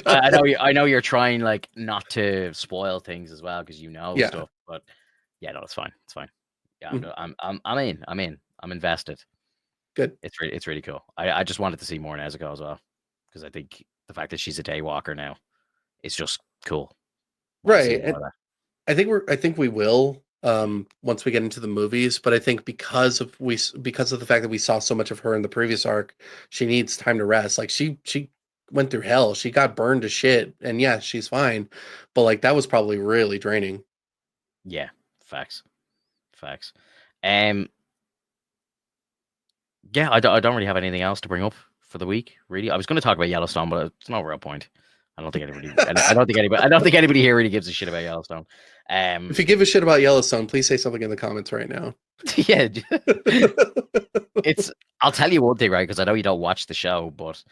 I know you're trying like not to spoil things as well, because stuff, but yeah, no, it's fine. It's fine. Yeah, I'm in. I'm invested. Good. It's really cool. I just wanted to see more Nezuko as well, because I think the fact that she's a daywalker now, it's just cool. Right. And I think we will once we get into the movies, but I think because of the fact that we saw so much of her in the previous arc, she needs time to rest. Like she went through hell. She got burned to shit, and yeah, she's fine, but like that was probably really draining. Yeah, facts. Yeah, I don't really have anything else to bring up for the week, really. I was going to talk about Yellowstone, but it's no real point. I don't think anybody here really gives a shit about Yellowstone. If you give a shit about Yellowstone, please say something in the comments right now. Yeah. I'll tell you one thing, right? Because I know you don't watch the show, but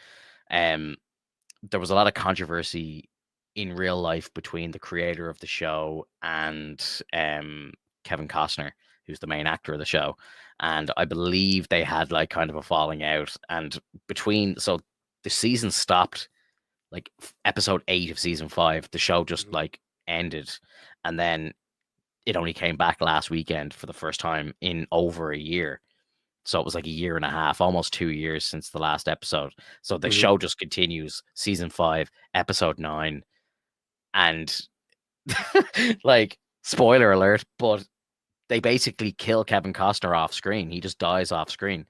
there was a lot of controversy in real life between the creator of the show and Kevin Costner, who's the main actor of the show. And I believe they had like kind of a falling out, and so the season stopped like episode 8 of season 5, the show just Mhm. like ended, and then it only came back last weekend for the first time in over a year. So it was like a year and a half, almost 2 years since the last episode. So the Mhm. show just continues, season 5, episode 9, and like spoiler alert, but they basically kill Kevin Costner off screen. He just dies off screen.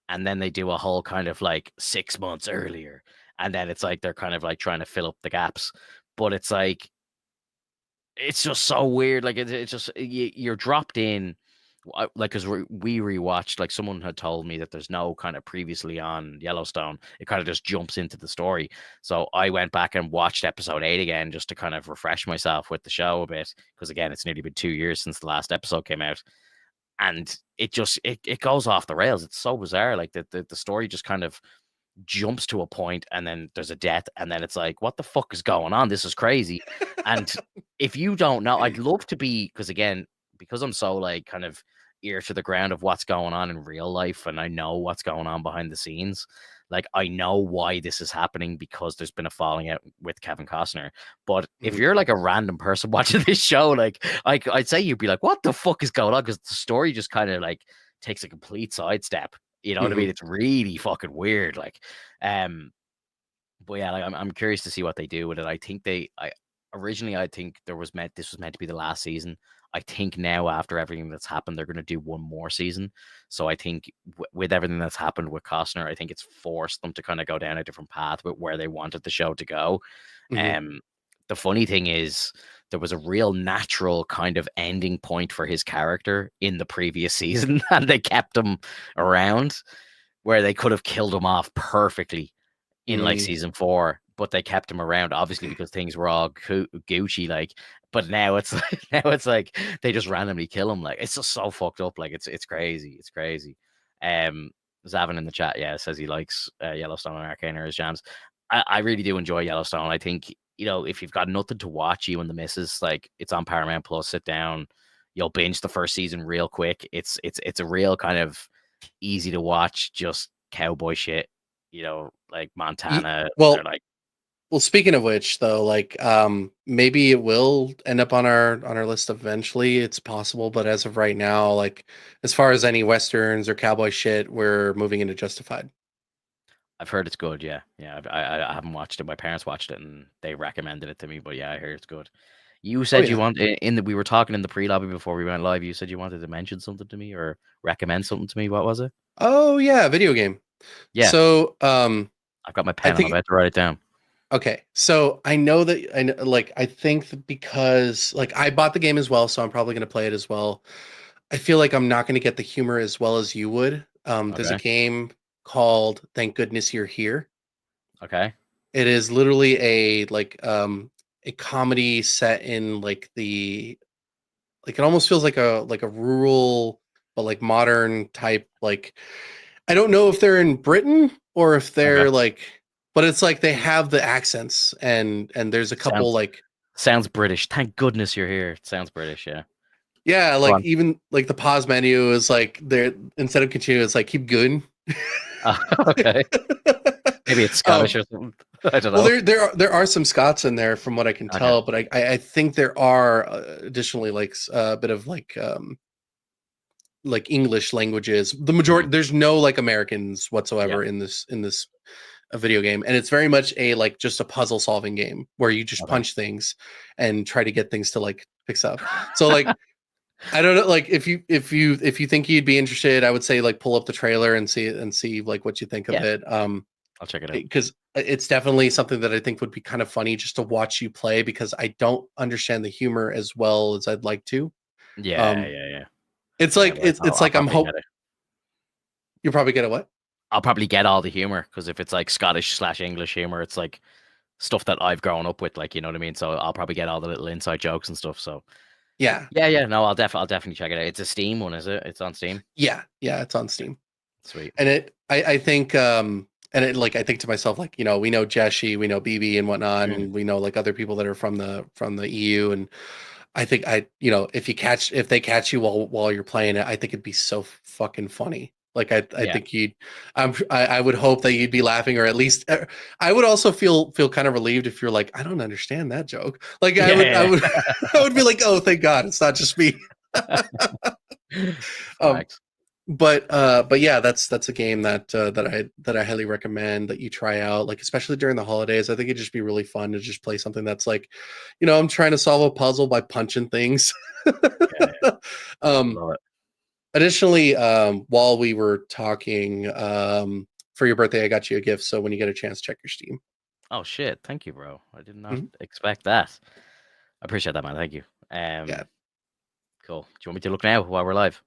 And then they do a whole kind of like 6 months earlier. And then it's like they're kind of like trying to fill up the gaps. But it's like it's just so weird. Like it's just you're dropped in, like because we rewatched. Like someone had told me that there's no kind of previously on Yellowstone. It kind of just jumps into the story. So I went back and watched episode 8 again just to kind of refresh myself with the show a bit. Because again, it's nearly been 2 years since the last episode came out, and it goes off the rails. It's so bizarre. Like the story just kind of jumps to a point, and then there's a death, and then it's like, what the fuck is going on? This is crazy. And if you don't know, I'd love to be, because again, because I'm so like kind of ear to the ground of what's going on in real life, and I know what's going on behind the scenes. Like I know why this is happening because there's been a falling out with Kevin Costner. But if Mhm. you're like a random person watching this show, like I'd say you'd be like, what the fuck is going on? Because the story just kind of like takes a complete sidestep. You know what I mean? Mhm. It's really fucking weird. Um, but yeah, like I'm curious to see what they do with it. I originally I think this was meant to be the last season. I think now after everything that's happened, they're going to do one more season. So I think with everything that's happened with Costner, I think it's forced them to kind of go down a different path with where they wanted the show to go. Mhm. Um, the funny thing is there was a real natural kind of ending point for his character in the previous season, and they kept him around where they could have killed him off perfectly in like Mhm. season 4, but they kept him around obviously because things were all Gucci. Like, but now it's like now it's like they just randomly kill him. Like, it's just so fucked up. Like, it's crazy. It's crazy. Um, Zavin in the chat, yeah, says he likes Yellowstone and Arcane are his jams. I really do enjoy Yellowstone. I think, if you've got nothing to watch, you and the missus, like, it's on Paramount Plus. Sit down, you'll binge the first season real quick. It's a real kind of easy to watch, just cowboy shit, like Montana. They're Well, like, well, speaking of which, though, like, maybe it will end up on our list eventually. It's possible, but as of right now, like, as far as any westerns or cowboy shit, we're moving into Justified. I've heard it's good. Yeah, yeah. I haven't watched it. My parents watched it and they recommended it to me. But yeah, I heard it's good. You Oh said you yeah. want in the we were talking in the pre lobby before we went live. You said you wanted to mention something to me or recommend something to me. What was it? Oh yeah, video game. Yeah, So, I've got my I pen. I'm think about to write it down. okay. So I know that I know, like I think that because like I bought the game as well, so I'm probably going to play it as well. I feel like I'm not going to get the humor as well as you would. There's a Okay. game called Thank Goodness You're Here. Okay. It is literally a comedy set in like it almost feels like a rural but like modern type, like I don't know if they're in Britain or if Okay. they're like, but it's like they have the accents, and there's a couple Sounds like, sounds British. Thank goodness you're here. It sounds British. Yeah. yeah, Go like on. even like the pause menu is like there, instead of continue it's like keep going. Okay. Maybe it's Scottish um or something. I don't well, know. there are some Scots in there from what I can Okay. tell, but I think there are additionally like a bit of like English languages. The Mhm. majority, there's no like Americans Yeah. whatsoever in this a video game, and it's very much a like just a puzzle solving game where you just Okay. punch things and try to get things to like fix up. So like I don't know, like if you think you'd be interested, I would say like pull up the trailer and see like what you think of Yeah. it. I'll check it out. Because it's definitely something that I think would be kind of funny just to watch you play, because I don't understand the humor as well as I'd like to. Yeah. Um, Yeah. Yeah. it's Yeah. like But it's I'll, it's I'll like I'm probably get hope it. you probably get a what? I'll probably get all the humor because if it's like Scottish/English humor, it's like stuff that I've grown up with, like, you know what I mean. So I'll probably get all the little inside jokes and stuff. So Yeah, yeah, yeah. No, I'll definitely check it out. It's a Steam one, is it? It's on Steam. yeah, it's on Okay, Steam. sweet. And I think and it like I think to myself, like, we know Jeshi, we know BB and whatnot, Mm. and we know like other people that are from the EU, and I think if they catch you while you're playing it, I think it'd be so fucking funny. Like I Yeah. think I would hope that you'd be laughing, or at least I would also feel kind of relieved if you're like, I don't understand that joke. Like I Yeah. would I would be like, oh, thank God, it's not just me. um, Facts. but yeah, that's a game that I highly recommend that you try out, like especially during the holidays. I think it'd just be really fun to just play something that's like, I'm trying to solve a puzzle by punching things. Yeah. um Love it. Additionally, while we were talking, for your birthday, I got you a gift. So when you get a chance, check your Steam. Oh shit! Thank you, bro. I did not Mhm. expect that. I appreciate that, man. Thank you. Yeah, Cool. Do you want me to look now while we're live?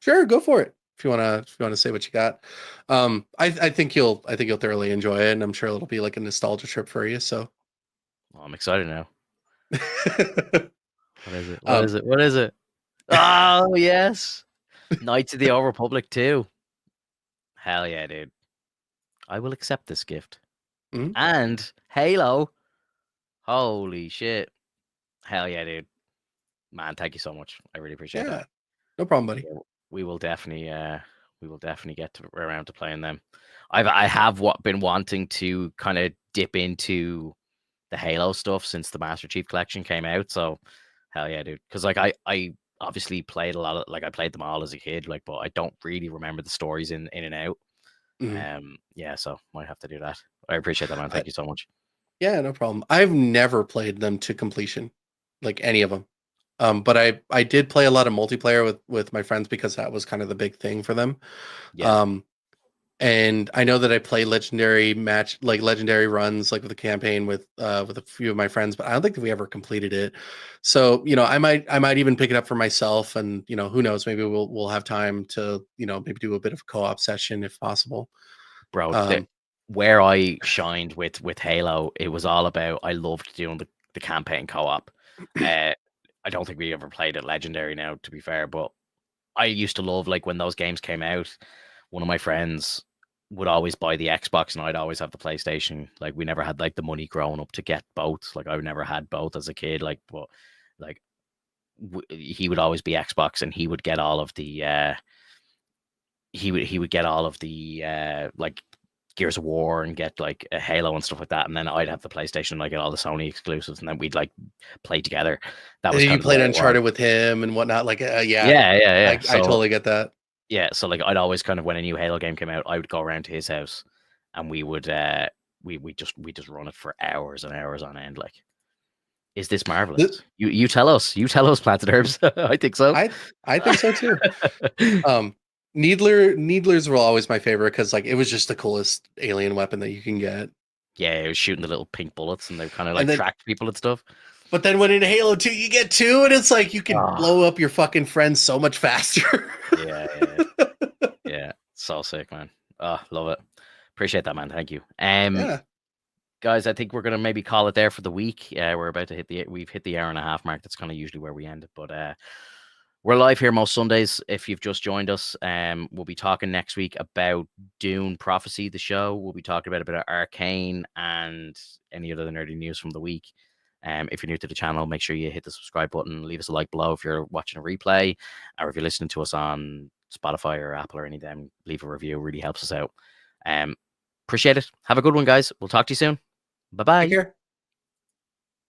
sure, go for it. If you wanna say what you got. I think you'll thoroughly enjoy it, and I'm sure it'll be like a nostalgia trip for you. So, Well, I'm excited now. What is it? What um, is it? What is it? Oh yes, Knights of the Old Republic 2. Hell yeah, dude. I will accept this gift. mhm, And Halo. Holy shit. Hell yeah, dude. Man, thank you so much. I really appreciate that. yeah, no problem, buddy. Yeah, we will definitely get around to playing them. I have been wanting to kind of dip into the Halo stuff since the Master Chief Collection came out. So hell yeah, dude. Because like I obviously played a lot of, like, I played them all as a kid, like, but I don't really remember the stories in and out. Mhm. Yeah, so might have to do that. I appreciate that, man. I, Thank you so much. yeah, no problem. I've never played them to completion, like any of them. But I did play a lot of multiplayer with my friends because that was kind of the big thing for them. Yeah, Um, and I know that I play legendary runs like with the campaign with a few of my friends, but I don't think that we ever completed it. So, I might even pick it up for myself, and who knows, maybe we'll have time to, maybe do a bit of a co-op session if possible. bro. Um, Where I shined with Halo, it was all about, I loved doing the campaign co-op. I don't think we ever played it Legendary now, to be fair, but I used to love, like, when those games came out. One of my friends would always buy the Xbox, and I'd always have the PlayStation. Like, we never had like the money growing up to get both. Like, I never had both as a kid. Like, but like he would always be Xbox, and he would get all of the he would get all of the like Gears of War, and get like a Halo and stuff like that. And then I'd have the PlayStation, and I get all the Sony exclusives, and then we'd like play together. That and was then you kind of the played way it was. Uncharted with him and whatnot. Like, yeah, Yeah, yeah, yeah. I totally get that. Yeah, so like I'd always kind of, when a new Halo game came out, I would go around to his house, and we would we just run it for hours and hours on end. Like, is this Th- marvelous? You tell us. You tell us, Planted Herbs. I think so. I think so too. Um, Needlers were always my favorite because like it was just the coolest alien weapon that you can get. Yeah, it was shooting the little pink bullets, and they kind of And like then, tracked people and stuff. but then when in Halo 2 you get two, and it's like you can Oh, blow up your fucking friends so much faster. yeah, yeah, yeah. So sick, man. Oh, love it. Appreciate that, man. Thank you. Yeah. Guys, I think we're gonna maybe call it there for the week. We're about to we've hit the hour and a half mark. That's kind of usually where we end it, but we're live here most Sundays. If you've just joined us, we'll be talking next week about Dune Prophecy, the show. We'll be talking about a bit of Arcane and any other nerdy news from the week. If you're new to the channel, make sure you hit the subscribe button, leave us a like below if you're watching a replay, or if you're listening to us on Spotify or Apple or any of them, leave a review. It really helps us out. Appreciate it. Have a good one, guys. We'll talk to you soon. Bye Take bye. care.